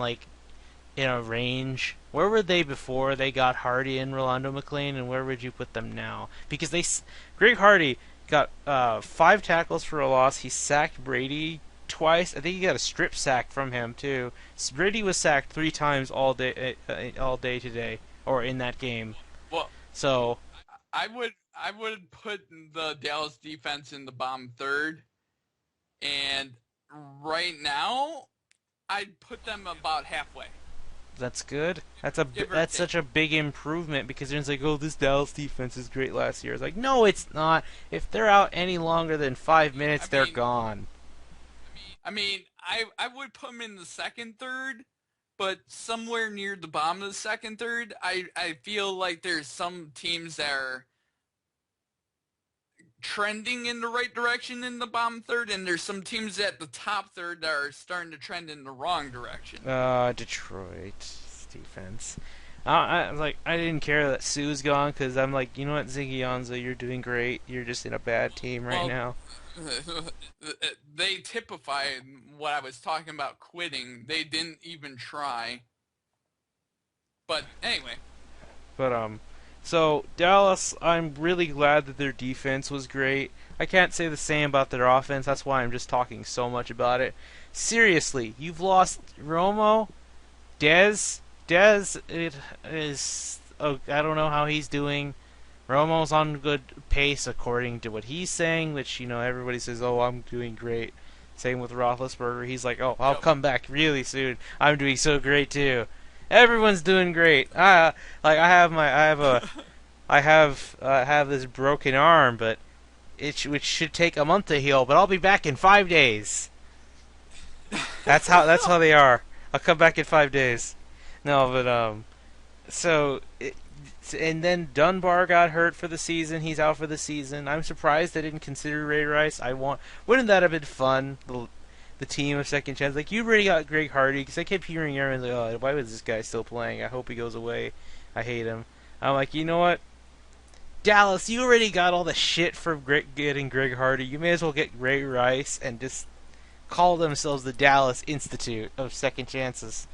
a range, where were they before they got Hardy and Rolando McClain, and where would you put them now? Because Greg Hardy got 5 tackles for a loss. He sacked Brady twice. I think he got a strip sack from him too. Brady was sacked 3 times all day today, or in that game. Well, So I would put the Dallas defense in the bottom third, and right now I'd put them about halfway, that's good. give or That's take. such a big improvement because everyone's like, "Oh, this Dallas defense is great last year." It's like, no, it's not. If they're out any longer than 5 minutes, I they're mean, gone. I would put them in the second third, but somewhere near the bottom of the second third. I feel like there's some teams that are trending in the right direction in the bottom third, and there's some teams at the top third that are starting to trend in the wrong direction. Detroit defense. I didn't care that Sue's gone because I'm like, you know what, Ziggy Ansah, you're doing great. You're just in a bad team right Well, now. they typify what I was talking about quitting. They didn't even try. But anyway, But so Dallas, I'm really glad that their defense was great. I can't say the same about their offense. That's why I'm just talking so much about it. Seriously, you've lost Romo, Dez. Dez, it is. Oh, I don't know how he's doing. Romo's on good pace according to what he's saying, which everybody says, "Oh, I'm doing great." Same with Roethlisberger. He's like, "Oh, I'll yep. come back really soon. I'm doing so great too." Everyone's doing great. Like I have this broken arm, but which should take a month to heal. But I'll be back in 5 days. That's how they are. I'll come back in 5 days. No, but so and then Dunbar got hurt for the season. He's out for the season. I'm surprised they didn't consider Ray Rice. Wouldn't that have been fun? The team of second chance. Like, you already got Greg Hardy, because I kept hearing everyone like, "Oh, why was this guy still playing? I hope he goes away. I hate him." I'm like, you know what, Dallas, you already got all the shit for getting Greg Hardy. You may as well get Ray Rice and just call themselves the Dallas Institute of Second Chances.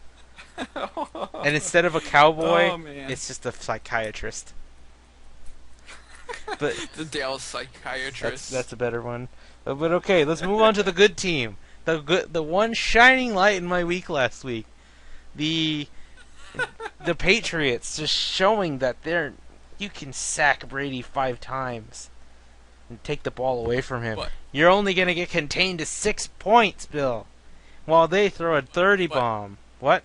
And instead of a cowboy, Oh man, it's just a psychiatrist. But the Dallas that's psychiatrist. that's a better one. But okay, let's move on to the good team. The one shining light in my week last week. The the Patriots just showing that you can sack Brady 5 times and take the ball away from him. But You're only gonna get contained to 6 points, Bill. While they throw a 30 but bomb. What?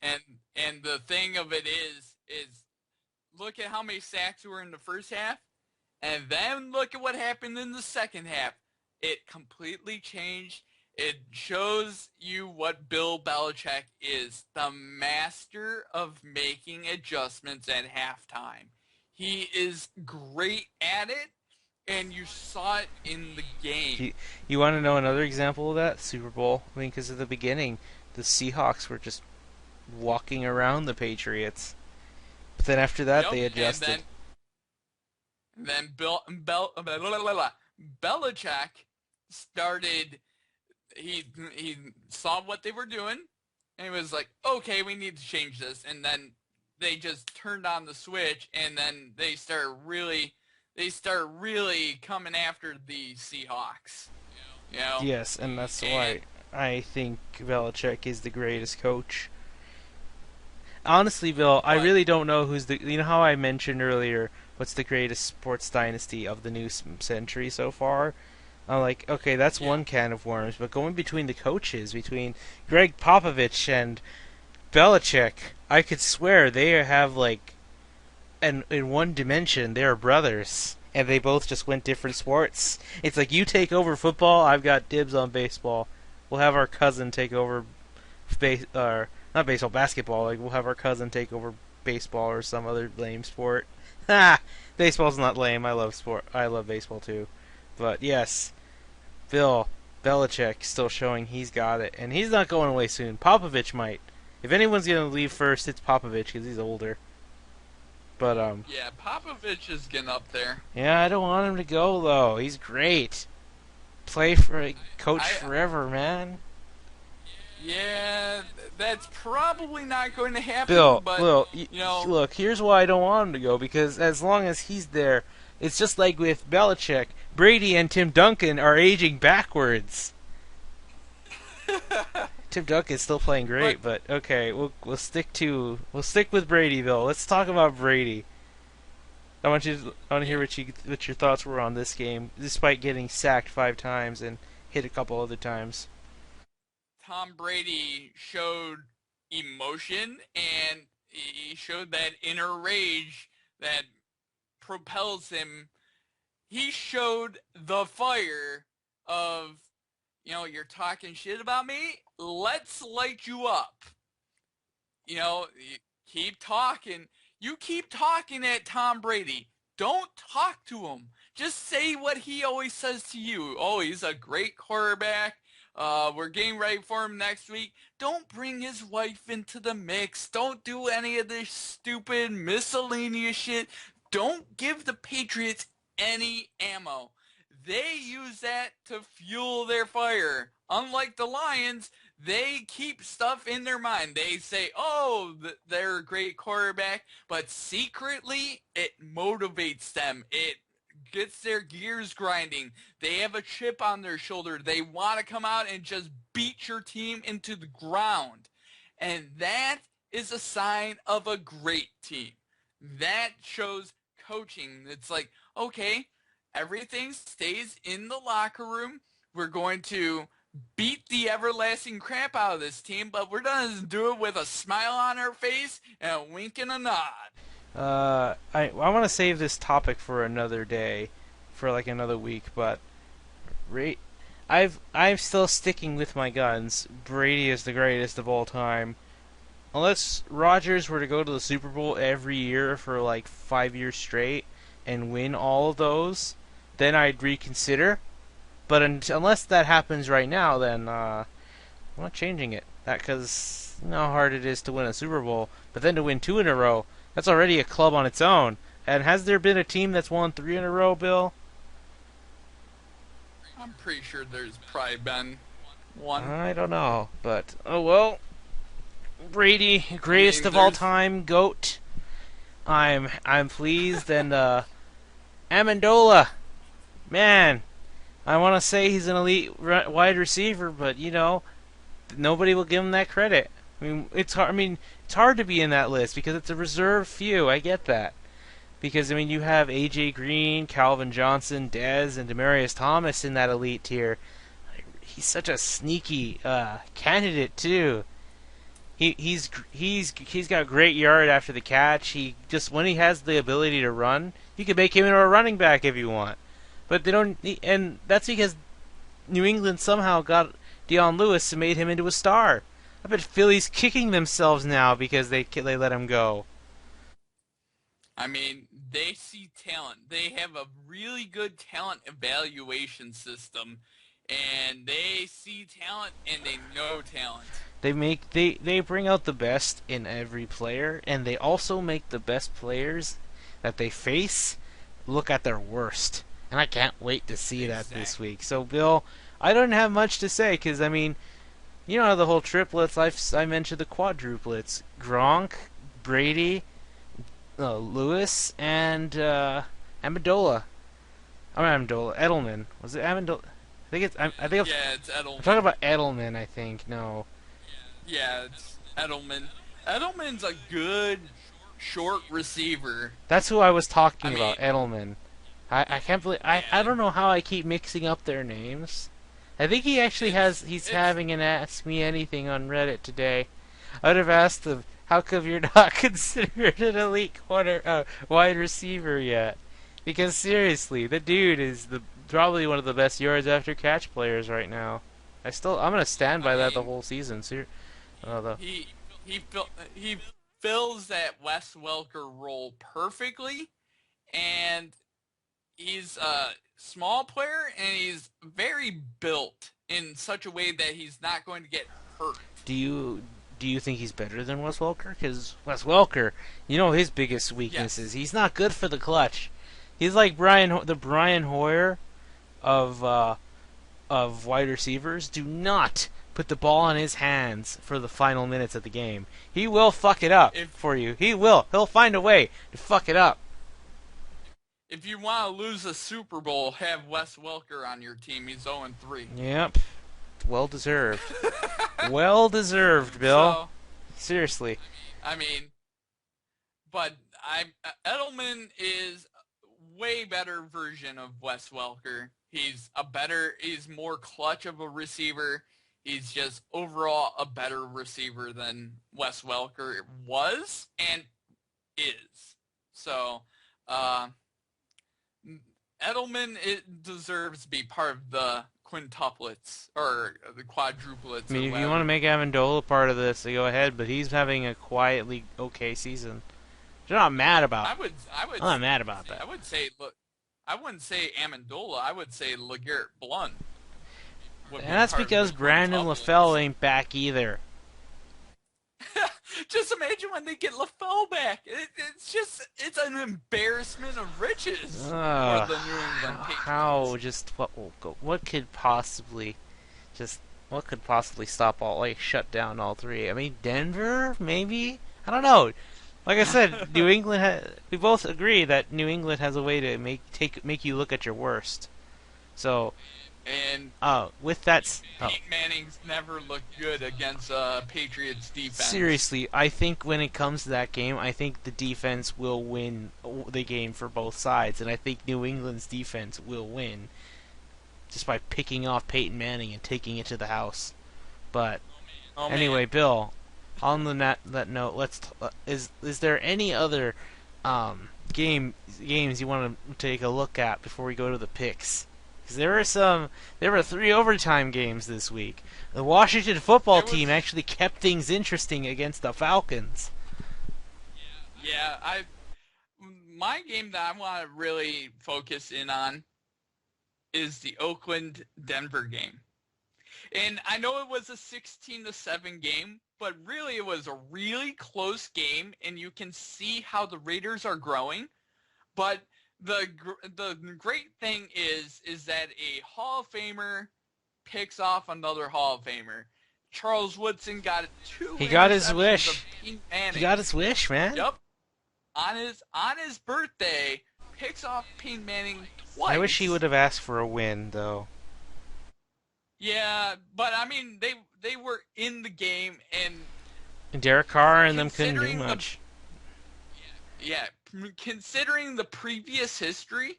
and and the thing of it is look at how many sacks were in the first half, and then look at what happened in the second half. It completely changed. It shows you what Bill Belichick is, the master of making adjustments at halftime. He is great at it, and you saw it in the game. You, you want to know another example of that? Super Bowl. I mean, because at the beginning, the Seahawks were just walking around the Patriots. But then after that, Yep, they and adjusted. then Belichick started. He saw what they were doing, and he was like, "Okay, we need to change this." And then they just turned on the switch, and then they start really coming after the Seahawks. You know, Yes, and that's and why I think Belichick is the greatest coach. Honestly, Bill, I but really don't know who's the. You know how I mentioned earlier what's the greatest sports dynasty of the new century so far? I'm like, okay, that's yeah, one can of worms, but going between the coaches, between Greg Popovich and Belichick, I could swear they have like, and in one dimension, they are brothers, and they both just went different sports. It's like you take over football, I've got dibs on baseball. We'll have our cousin take over or not baseball, basketball. Like we'll have our cousin take over baseball or some other lame sport. Ha! Baseball's not lame. I love sport. I love baseball too. But yes, Bill Belichick still showing he's got it, and he's not going away soon. Popovich might. If anyone's gonna leave first, it's Popovich because he's older. But yeah, Popovich is getting up there. yeah, I don't want him to go though. He's great. Play for coach I forever, man. Yeah, that's probably not going to happen, Bill, but Bill, you know, look, here's why I don't want him to go because as long as he's there, it's just like with Belichick. Brady and Tim Duncan are aging backwards. Tim Duncan's still playing but great, but okay, we'll stick with Brady, Bill. Let's talk about Brady. I want to hear yeah, what your thoughts were on this game, despite getting sacked 5 times and hit a couple other times. Tom Brady showed emotion and he showed that inner rage that propels him. He showed the fire of, you're talking shit about me? Let's light you up. You keep talking. You keep talking at Tom Brady. Don't talk to him. Just say what he always says to you. Oh, he's a great quarterback. We're getting ready for him next week. Don't bring his wife into the mix. Don't do any of this stupid miscellaneous shit. Don't give the Patriots any ammo. They use that to fuel their fire. Unlike the Lions, they keep stuff in their mind. They say, oh, they're a great quarterback, but secretly it motivates them. It gets their gears grinding. They have a chip on their shoulder. They want to come out and just beat your team into the ground. And that is a sign of a great team. That shows coaching. It's like, okay, everything stays in the locker room. We're going to beat the everlasting crap out of this team, but we're going to do it with a smile on our face and a wink and a nod. I want to save this topic for another day, for like another week. But Ra- I'm still sticking with my guns. Brady is the greatest of all time. Unless Rodgers were to go to the Super Bowl every year for like 5 years straight and win all of those, then I'd reconsider. But unless that happens right now, then I'm not changing it. That because you know how hard it is to win a Super Bowl, but then to win 2 in a row, that's already a club on its own. And has there been a team that's won 3 in a row, Bill? I'm pretty sure there's probably been one. I don't know, but oh well. Brady, I greatest mean, of all there's time, goat. I'm pleased, and Amendola, man, I want to say he's an elite wide receiver, but nobody will give him that credit. I mean, it's hard. I mean, it's hard to be in that list because it's a reserved few. I get that because I mean you have AJ Green, Calvin Johnson, Dez, and Demarius Thomas in that elite tier. He's such a sneaky candidate too. He's got great yard after the catch. He just when he has the ability to run, you can make him into a running back if you want. But they don't, and that's because New England somehow got Deion Lewis and made him into a star. I bet Philly's kicking themselves now because they let him go. I mean, they see talent. They have a really good talent evaluation system, and they see talent and they know talent. They bring out the best in every player, and they also make the best players that they face look at their worst. And I can't wait to see that this Exactly. week. So, Bill, I don't have much to say because I mean, the whole triplets. I mentioned the quadruplets: Gronk, Brady, Lewis, and Amendola. I'm Amendola. Edelman. Was it Amendola? I think Yeah, it's I'm talking Edelman. about Edelman. I think no. Yeah, it's Edelman. Edelman's a good short receiver. That's who I was I talking about, mean, Edelman. I can't believe I yeah, don't know how I keep mixing up their names. I think he actually he's it's having an Ask Me Anything on Reddit today. I would have asked him, how come you're not considered an elite wide receiver yet? Because seriously, the dude is the probably one of the best yards after catch players right now. I'm gonna stand I by that the mean, whole season. The he fills that Wes Welker role perfectly, and he's a small player and he's very built in such a way that he's not going to get hurt. Do you think he's better than Wes Welker? Because Wes Welker, his biggest weakness is Yes. he's not good for the clutch. He's like the Brian Hoyer of wide receivers. Do not put the ball in his hands for the final minutes of the game. He will fuck it up If for you. He will. He'll find a way to fuck it up. if you want to lose a Super Bowl, have Wes Welker on your team. He's 0-3. Yep. Well deserved. Well deserved, Bill. So, Seriously. I mean, but Edelman is way better version of Wes Welker. He's more clutch of a receiver. He's just overall a better receiver than Wes Welker was and is. So, uh, Edelman it deserves to be part of the quintuplets or the I quadruplets or mean, if you want to whatever. make Amendola part of this, go ahead. But he's having a quietly okay season. You're not mad about. I'm not mad about that. I would say look, I wouldn't say Amendola. I would say LeGarrette Blunt would And be that's part of the because Brandon LaFell quintuplets. ain't back either. Just imagine when they get LaFell back. It's an embarrassment of riches for the New England How Patriots. just what could possibly just what could possibly stop shut down all three? I mean, Denver maybe. I don't know. Like I said, New England. We both agree that New England has a way to make you look at your worst. So, And with that, Peyton Manning's never looked good against Patriots defense. seriously, I think when it comes to that game, I think the defense will win the game for both sides, and I think New England's defense will win just by picking off Peyton Manning and taking it to the house. But Oh man, anyway, Bill, on that note, is there any other games you want to take a look at before we go to the picks? Because there were three overtime games this week. The Washington football there team was actually kept things interesting against the Falcons. yeah. I My game that I want to really focus in on is the Oakland Denver game. And I know it was a 16-7 game, but really it was a really close game, and you can see how the Raiders are growing. But the great thing is that a Hall of Famer picks off another Hall of Famer. Charles Woodson got two He got his interceptions wish. of Peyton He Manning. got his wish, man. Yep. On his birthday, picks off Peyton Manning twice. I wish he would have asked for a win, though. Yeah, but I mean, they were in the game, and And Derek Carr and them couldn't do considering the much. yeah, considering the previous history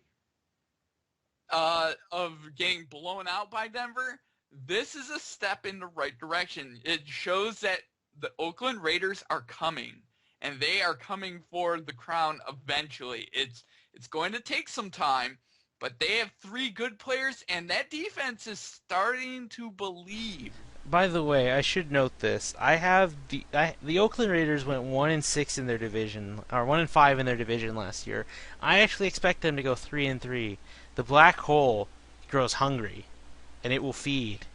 of getting blown out by Denver, this is a step in the right direction. It shows that the Oakland Raiders are coming, and they are coming for the crown eventually. It's going to take some time, but they have three good players, and that defense is starting to believe. By the way, I should note this. The Oakland Raiders went 1-6 in their division, or 1-5 in their division last year. I actually expect them to go 3-3. The black hole grows hungry, and it will feed.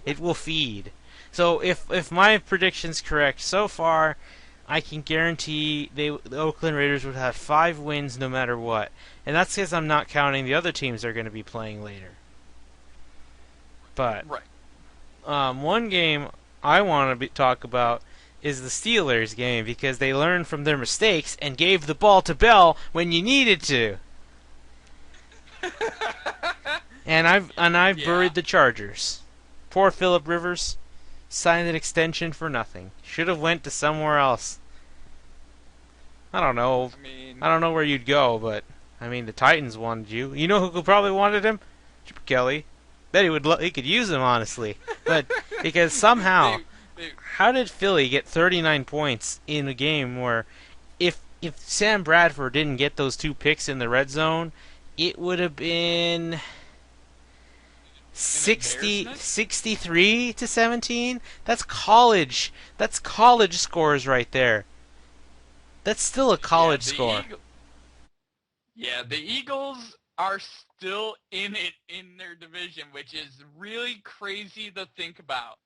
It will feed. So if my prediction's correct so far, I can guarantee the Oakland Raiders would have 5 wins no matter what, and that's because I'm not counting the other teams they're going to be playing later. But Right. one game I want to talk about is the Steelers game because they learned from their mistakes and gave the ball to Bell when you needed to. And I've Yeah. buried the Chargers. Poor Phillip Rivers signed an extension for nothing. Should have went to somewhere else. I don't know. I mean, I don't know where you'd go, but I mean the Titans wanted you. You know who probably wanted him? Chip Kelly. Bet he could use him honestly, but because somehow, how did Philly get 39 points in a game where, if Sam Bradford didn't get those 2 picks in the red zone, it would have been 63 to 17. That's college. That's college scores right there. That's still a college score. The Eagles are still in it in their division, which is really crazy to think about.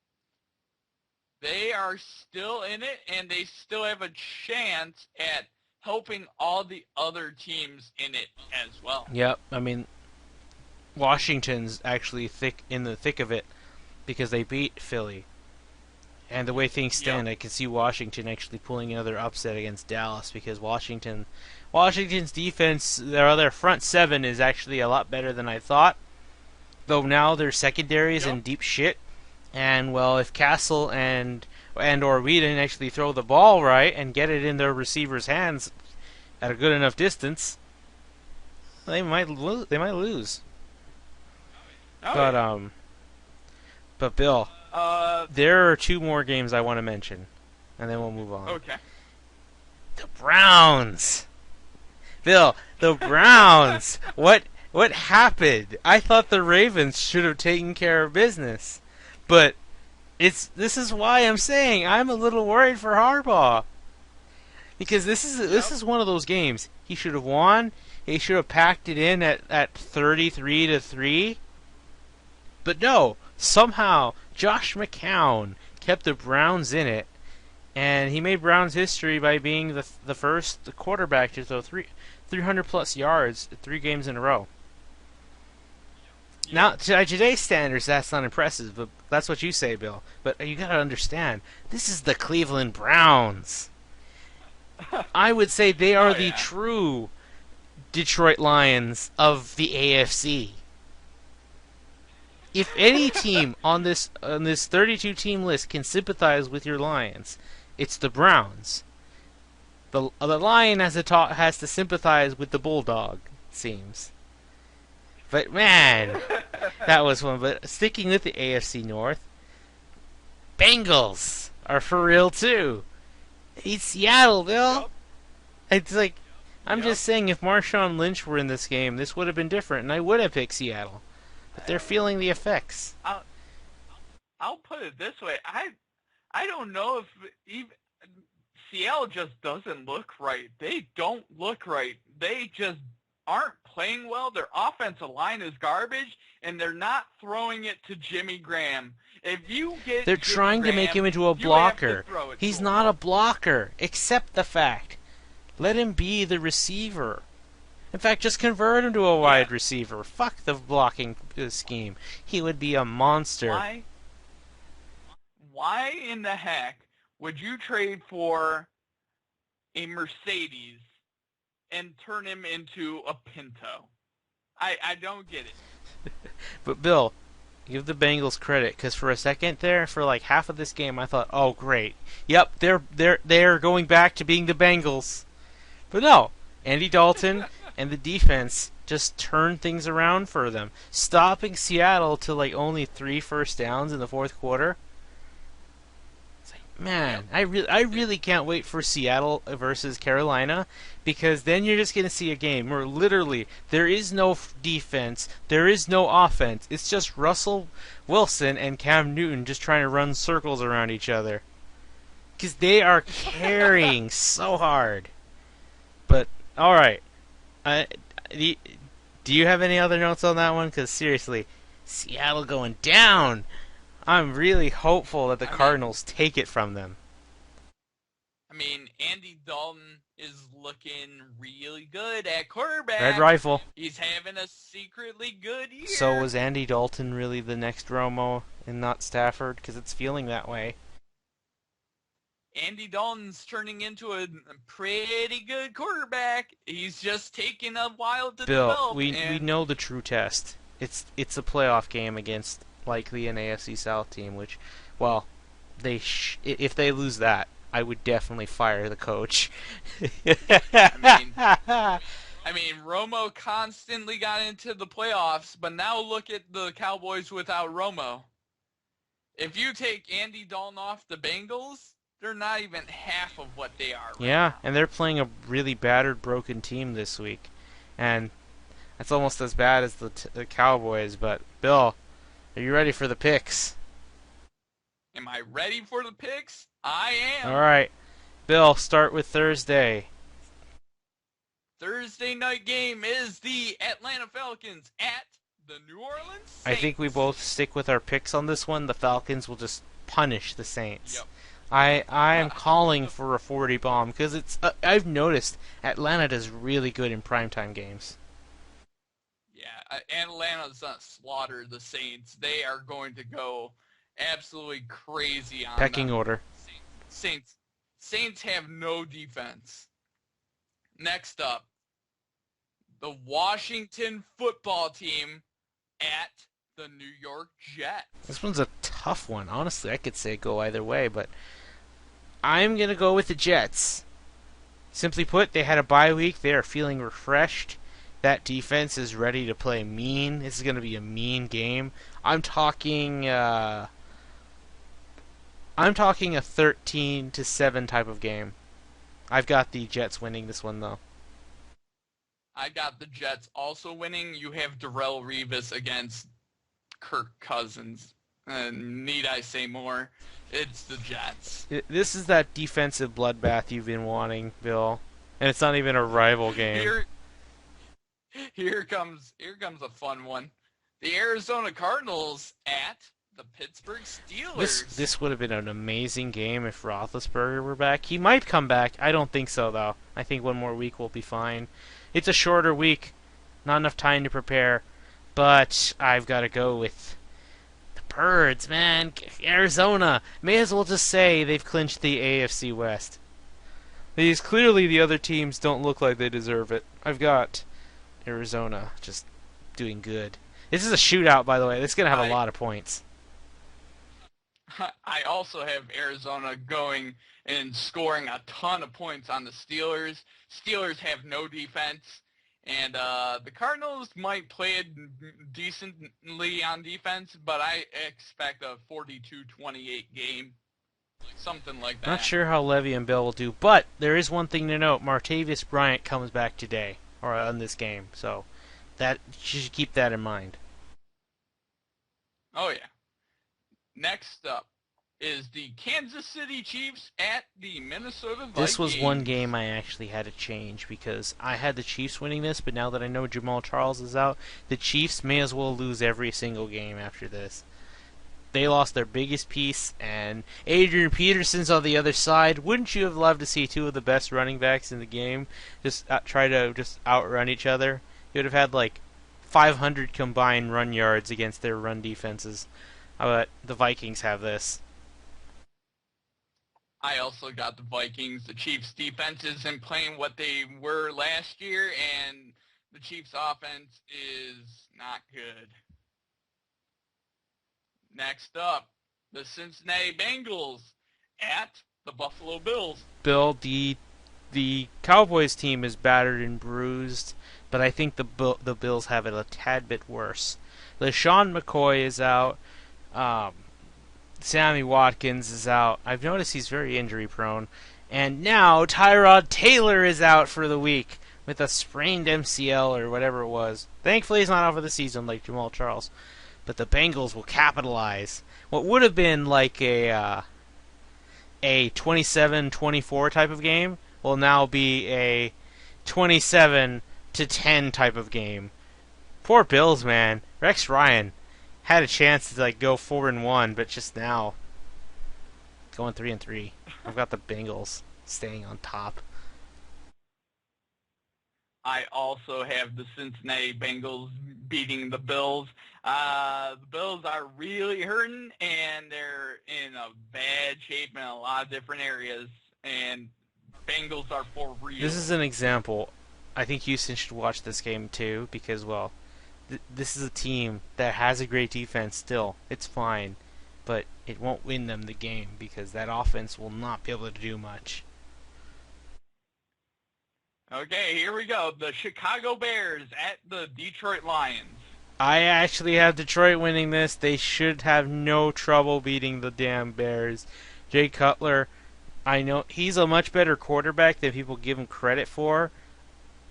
They are still in it, and they still have a chance at helping all the other teams in it as well. Yep, I mean, Washington's actually in the thick of it because they beat Philly. And the way things stand, I can see Washington actually pulling another upset against Dallas because Washington's defense, their front 7 is actually a lot better than I thought. Though now their secondary is in deep shit. And well, if Castle and or Whedon actually throw the ball right and get it in their receivers' hands at a good enough distance, they might lose. But Bill, there are 2 more games I want to mention, and then we'll move on. Okay. The Browns. Bill, the Browns. What happened? I thought the Ravens should have taken care of business. But this is why I'm saying I'm a little worried for Harbaugh. Because this is one of those games he should have won. He should have packed it in at 33-3. But no, somehow Josh McCown kept the Browns in it, and he made Browns history by being the first quarterback to throw 300 plus yards 3 games in a row. Now, by today's standards, that's not impressive, but that's what you say, Bill. But you gotta understand, this is the Cleveland Browns. I would say they are the true Detroit Lions of the AFC. If any team on this 32 team list can sympathize with your Lions, it's the Browns. The Lion has to sympathize with the Bulldog, it seems. But man, that was one. But sticking with the AFC North, Bengals are for real too. It's Seattle, Bill. It's like I'm just saying, if Marshawn Lynch were in this game, this would have been different, and I would have picked Seattle. But they're feeling the effects. I'll put it this way: I don't know if even Seattle just doesn't look right. They don't look right. They just aren't playing well. Their offensive line is garbage, and they're not throwing it to Jimmy Graham. If you get They're Jimmy trying to make Graham, him into a you have to blocker. throw it He's to not him. a blocker. Accept the fact. Let him be the receiver. In fact, just convert him to a wide receiver. Fuck the blocking scheme. He would be a monster. why in the heck would you trade for a Mercedes and turn him into a Pinto? I don't get it. But Bill, give the Bengals credit because for a second there, for like half of this game, I thought, "Oh, great, yep, they're going back to being the Bengals." But no, Andy Dalton and the defense just turned things around for them, stopping Seattle to like only 3 first downs in the fourth quarter. Man, I really can't wait for Seattle versus Carolina because then you're just going to see a game where literally there is no defense, there is no offense. It's just Russell Wilson and Cam Newton just trying to run circles around each other because they are carrying so hard. But all right, do you have any other notes on that one? Because seriously, Seattle going down. I'm really hopeful that the Cardinals take it from them. I mean, Andy Dalton is looking really good at quarterback. Red Rifle. He's having a secretly good year. So was Andy Dalton really the next Romo and not Stafford? Because it's feeling that way. Andy Dalton's turning into a pretty good quarterback. He's just taking a while to Bill, develop. we know the true test. It's a playoff game against likely an AFC South team, which, well, if they lose that, I would definitely fire the coach. I mean, Romo constantly got into the playoffs, but now look at the Cowboys without Romo. If you take Andy Dalton off the Bengals, they're not even half of what they are right now. And they're playing a really battered, broken team this week, and that's almost as bad as the Cowboys. But Bill, are you ready for the picks? Am I ready for the picks? I am. All right. Bill, start with Thursday. Thursday night game is the Atlanta Falcons at the New Orleans Saints. I think we both stick with our picks on this one. The Falcons will just punish the Saints. Yep. I am calling for a 40 bomb because it's. I've noticed Atlanta does really good in primetime games. Yeah, Atlanta's not slaughter the Saints. They are going to go absolutely crazy on Pecking them. order. Saints have no defense. Next up, the Washington football team at the New York Jets. This one's a tough one. Honestly, I could say go either way, but I'm going to go with the Jets. Simply put, they had a bye week. They are feeling refreshed. That defense is ready to play mean. This is going to be a mean game. I'm talking a 13-7 type of game. I've got the Jets winning this one, though. I got the Jets also winning. You have Darrelle Revis against Kirk Cousins. Need I say more? It's the Jets. This is that defensive bloodbath you've been wanting, Bill. And it's not even a rival game. Here comes a fun one. The Arizona Cardinals at the Pittsburgh Steelers. This would have been an amazing game if Roethlisberger were back. He might come back. I don't think so, though. I think one more week will be fine. It's a shorter week. Not enough time to prepare. But I've got to go with the Birds, man. Arizona. May as well just say they've clinched the AFC West. These clearly the other teams don't look like they deserve it. I've got Arizona just doing good. This is a shootout, by the way. It's going to have a lot of points. I also have Arizona going and scoring a ton of points on the Steelers. Steelers have no defense. And the Cardinals might play it decently on defense, but I expect a 42-28 game. Something like that. Not sure how Levy and Bell will do, but there is one thing to note. Martavis Bryant comes back today, or on this game. So that you should keep that in mind. Oh, yeah. Next up is the Kansas City Chiefs at the Minnesota Vikings. This was one game I actually had to change because I had the Chiefs winning this, but now that I know Jamal Charles is out, the Chiefs may as well lose every single game after this. They lost their biggest piece, and Adrian Peterson's on the other side. Wouldn't you have loved to see two of the best running backs in the game just try to just outrun each other? You would have had like 500 combined run yards against their run defenses. But the Vikings have this. I also got the Vikings. The Chiefs' defense isn't playing what they were last year, and the Chiefs' offense is not good. Next up, the Cincinnati Bengals at the Buffalo Bills. Bill, the Cowboys team is battered and bruised, but I think the Bills have it a tad bit worse. LaShawn McCoy is out. Um, Sammy Watkins is out. I've noticed he's very injury prone. And now Tyrod Taylor is out for the week with a sprained MCL or whatever it was. Thankfully, he's not out for the season like Jamal Charles. But the Bengals will capitalize. What would have been like a 27-24 type of game will now be a 27-10 type of game. Poor Bills, man. Rex Ryan had a chance to go 4-1, but just now going 3-3. I've got the Bengals staying on top. I also have the Cincinnati Bengals beating the Bills. The Bills are really hurting, and they're in a bad shape in a lot of different areas. And Bengals are for real. This is an example. I think Houston should watch this game too because, well, this is a team that has a great defense still. It's fine, but it won't win them the game because that offense will not be able to do much. Okay, here we go. The Chicago Bears at the Detroit Lions. I actually have Detroit winning this. They should have no trouble beating the damn Bears. Jay Cutler, I know he's a much better quarterback than people give him credit for,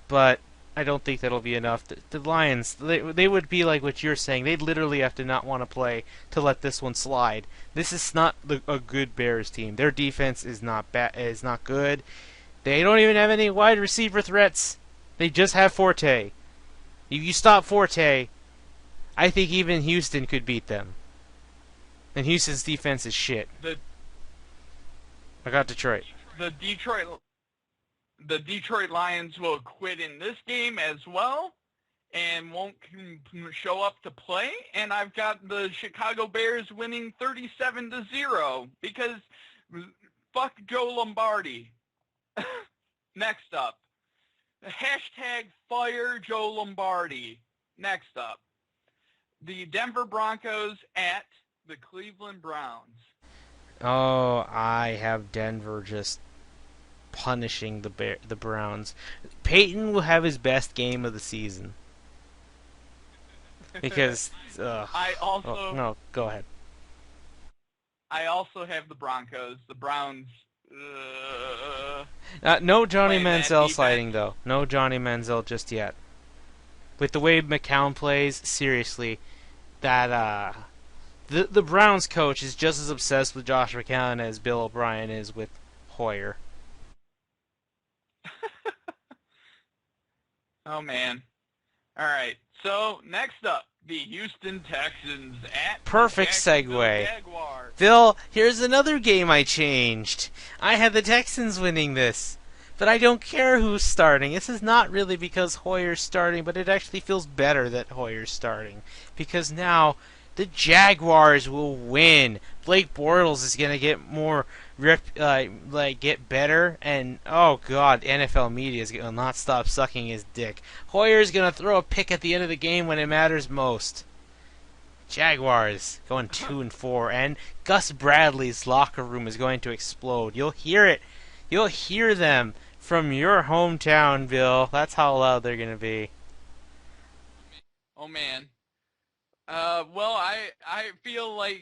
but I don't think that'll be enough. The Lions, they would be like what you're saying. They'd literally have to not want to play to let this one slide. This is not a good Bears team. Their defense is not good. They don't even have any wide receiver threats. They just have Forte. If you stop Forte, I think even Houston could beat them. And Houston's defense is shit. I got Detroit. The Detroit Lions will quit in this game as well and won't show up to play. And I've got the Chicago Bears winning 37-0 because fuck Joe Lombardi. Next up, hashtag fire Joe Lombardi. Next up, the Denver Broncos at the Cleveland Browns. Oh, I have Denver just punishing the Browns. Peyton will have his best game of the season because no, go ahead. I also have the Broncos. The Browns. No Johnny Manziel sliding though. No Johnny Manziel just yet. With the way McCown plays, seriously, that the Browns coach is just as obsessed with Josh McCown as Bill O'Brien is with Hoyer. Oh man. All right. So next up, the Houston Texans at Perfect the segue. Jaguars. Phil, here's another game I changed. I had the Texans winning this. But I don't care who's starting. This is not really because Hoyer's starting, but it actually feels better that Hoyer's starting. Because now the Jaguars will win. Blake Bortles is going to get more get better, and oh god, NFL media is going to not stop sucking his dick. Hoyer's going to throw a pick at the end of the game when it matters most. Jaguars going 2-4, and Gus Bradley's locker room is going to explode. You'll hear it. You'll hear them from your hometown, Bill. That's how loud they're going to be. Oh man. Well, I feel like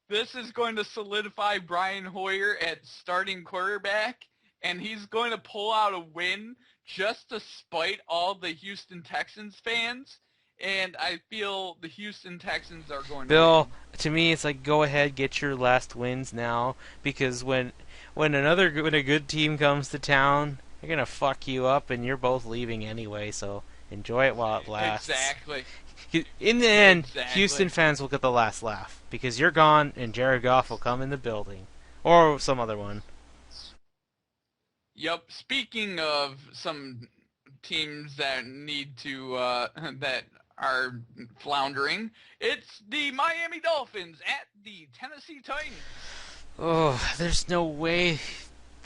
this is going to solidify Brian Hoyer at starting quarterback, and he's going to pull out a win just to spite all the Houston Texans fans. And I feel the Houston Texans are going Bill, to win. to me, it's like go ahead, get your last wins now, because when a good team comes to town, they're gonna fuck you up, and you're both leaving anyway. So enjoy it while it lasts. Exactly. In the end, Exactly. Houston fans will get the last laugh because you're gone, and Jared Goff will come in the building, or some other one. Yep. Speaking of some teams that need to that are floundering, it's the Miami Dolphins at the Tennessee Titans. Oh, there's no way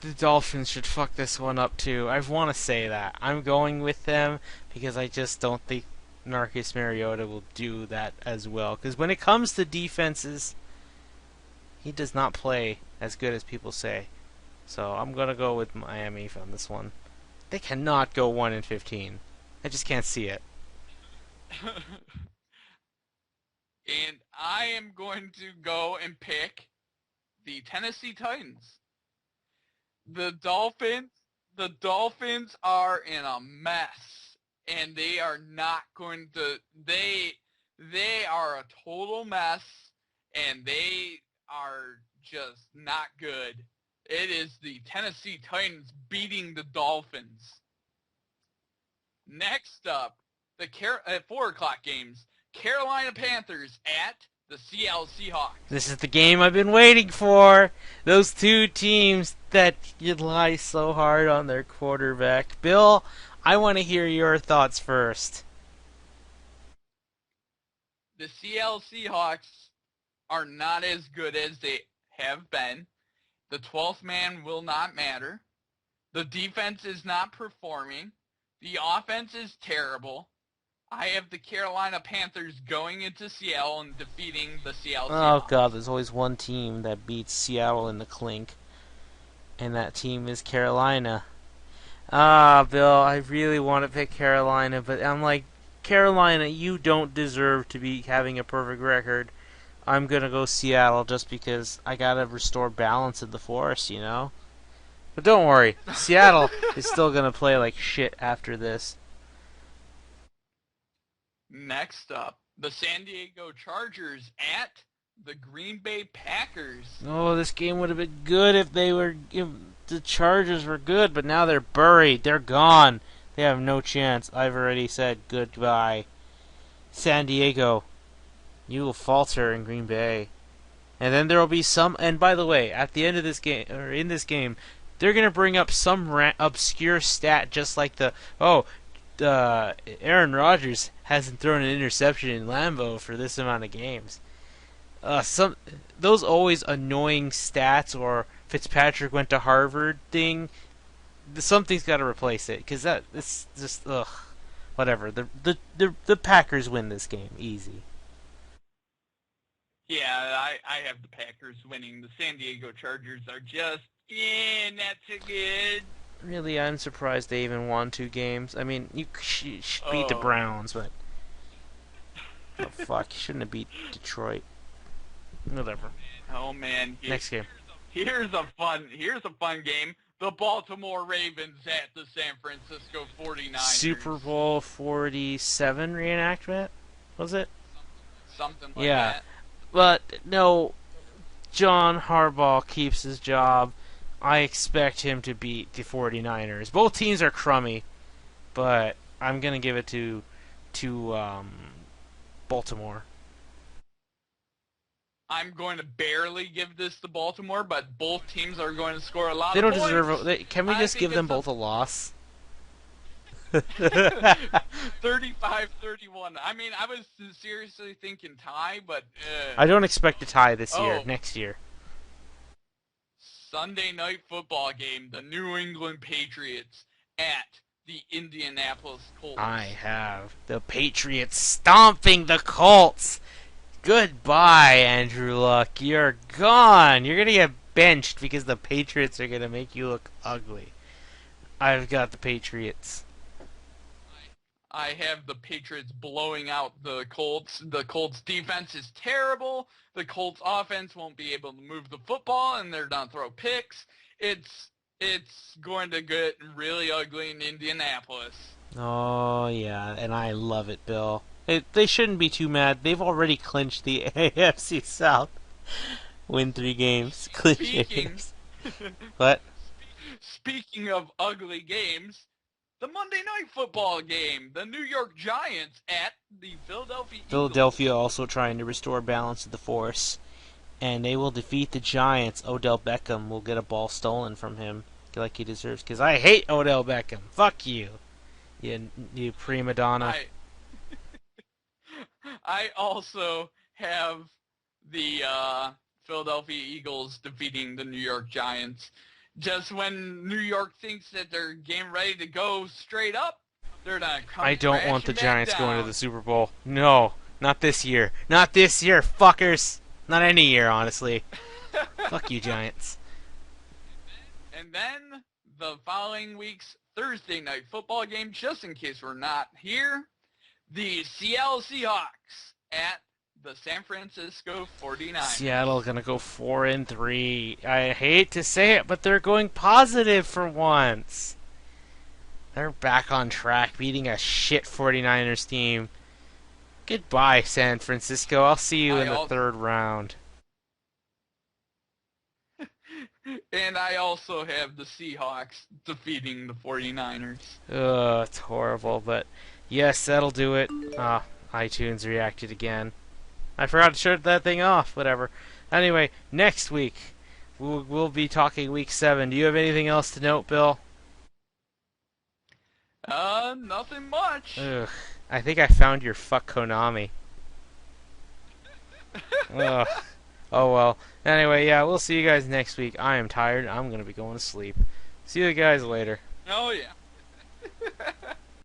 the Dolphins should fuck this one up too. I want to say that. I'm going with them because I just don't think Marcus Mariota will do that as well. Because when it comes to defenses, he does not play as good as people say. So I'm gonna go with Miami on this one. They cannot go 1-15. I just can't see it. And I am going to go and pick the Tennessee Titans. The Dolphins, the Dolphins are in a mess, and they are not going to. They are a total mess, and they are just not good. It is the Tennessee Titans beating the Dolphins. Next up, the 4 o'clock games. Carolina Panthers at the Seattle Seahawks. This is the game I've been waiting for. Those two teams that rely so hard on their quarterback. Bill, I want to hear your thoughts first. The Seattle Seahawks are not as good as they have been. The 12th man will not matter. The defense is not performing. The offense is terrible. I have the Carolina Panthers going into Seattle and defeating the Seattle Oh Seahawks. god, there's always one team that beats Seattle in the clink, and that team is Carolina. Ah, Bill, I really want to pick Carolina, but I'm like, Carolina, you don't deserve to be having a perfect record. I'm gonna go Seattle just because I gotta restore balance in the force, you know? But don't worry, Seattle is still gonna play like shit after this. Next up, the San Diego Chargers at the Green Bay Packers. Oh, this game would have been good if the Chargers were good, but now they're buried. They're gone. They have no chance. I've already said goodbye. San Diego, you will falter in Green Bay. And then there will be some. And by the way, at the end of this game, or in this game, they're gonna bring up some obscure stat, just like Aaron Rodgers hasn't thrown an interception in Lambeau for this amount of games. Some those always annoying stats or Fitzpatrick went to Harvard thing. Something's got to replace it because it's just ugh. Whatever. The Packers win this game easy. Yeah, I have the Packers winning. The San Diego Chargers are just, not so good. Really, I'm surprised they even won 2 games. I mean, you should beat the Browns, but oh fuck, you shouldn't have beat Detroit. Whatever. Oh man. Next game. Here's a fun game. The Baltimore Ravens at the San Francisco 49ers. Super Bowl 47 reenactment? Was it? Something like Yeah. that. But no, John Harbaugh keeps his job. I expect him to beat the 49ers. Both teams are crummy, but I'm going to give it to Baltimore. I'm going to barely give this to Baltimore, but both teams are going to score a lot They of don't points. deserve. Can we I just think give them it's a- both a loss? 35-31. I mean, I was seriously thinking tie, but I don't expect a tie this year. Oh. Next year. Sunday night football game, the New England Patriots at the Indianapolis Colts. I have the Patriots stomping the Colts. Goodbye, Andrew Luck. You're gone. You're going to get benched because the Patriots are going to make you look ugly. I've got the Patriots. I have the Patriots blowing out the Colts. The Colts defense is terrible. The Colts offense won't be able to move the football, and they're not throw picks. It's going to get really ugly in Indianapolis. Oh, yeah, and I love it, Bill. They shouldn't be too mad. They've already clinched the AFC South. Win 3 games. Clinch games. What? Speaking of ugly games, the Monday Night Football game, the New York Giants at the Philadelphia Eagles. Philadelphia also trying to restore balance to the force, and they will defeat the Giants. Odell Beckham will get a ball stolen from him like he deserves, because I hate Odell Beckham. Fuck you, you prima donna. I also have the Philadelphia Eagles defeating the New York Giants. Just when New York thinks that they're getting ready to go straight up, they're gonna come I don't want the crashing back Giants going to down. the Super Bowl. No, not this year. Not this year, fuckers. Not any year, honestly. Fuck you, Giants. And then the following week's Thursday night football game, just in case we're not here, the Seattle Seahawks at the San Francisco 49ers. Seattle gonna go 4-3. I hate to say it, but they're going positive for once. They're back on track, beating a shit 49ers team. Goodbye, San Francisco. I'll see you in the third round. And I also have the Seahawks defeating the 49ers. Ugh, it's horrible, but yes, that'll do it. iTunes reacted again. I forgot to shut that thing off. Whatever. Anyway, next week we'll be talking week 7. Do you have anything else to note, Bill? Nothing much. Ugh. I think I found your fuck Konami. Ugh. Oh well. Anyway, yeah, we'll see you guys next week. I am tired. I'm gonna be going to sleep. See you guys later. Oh yeah.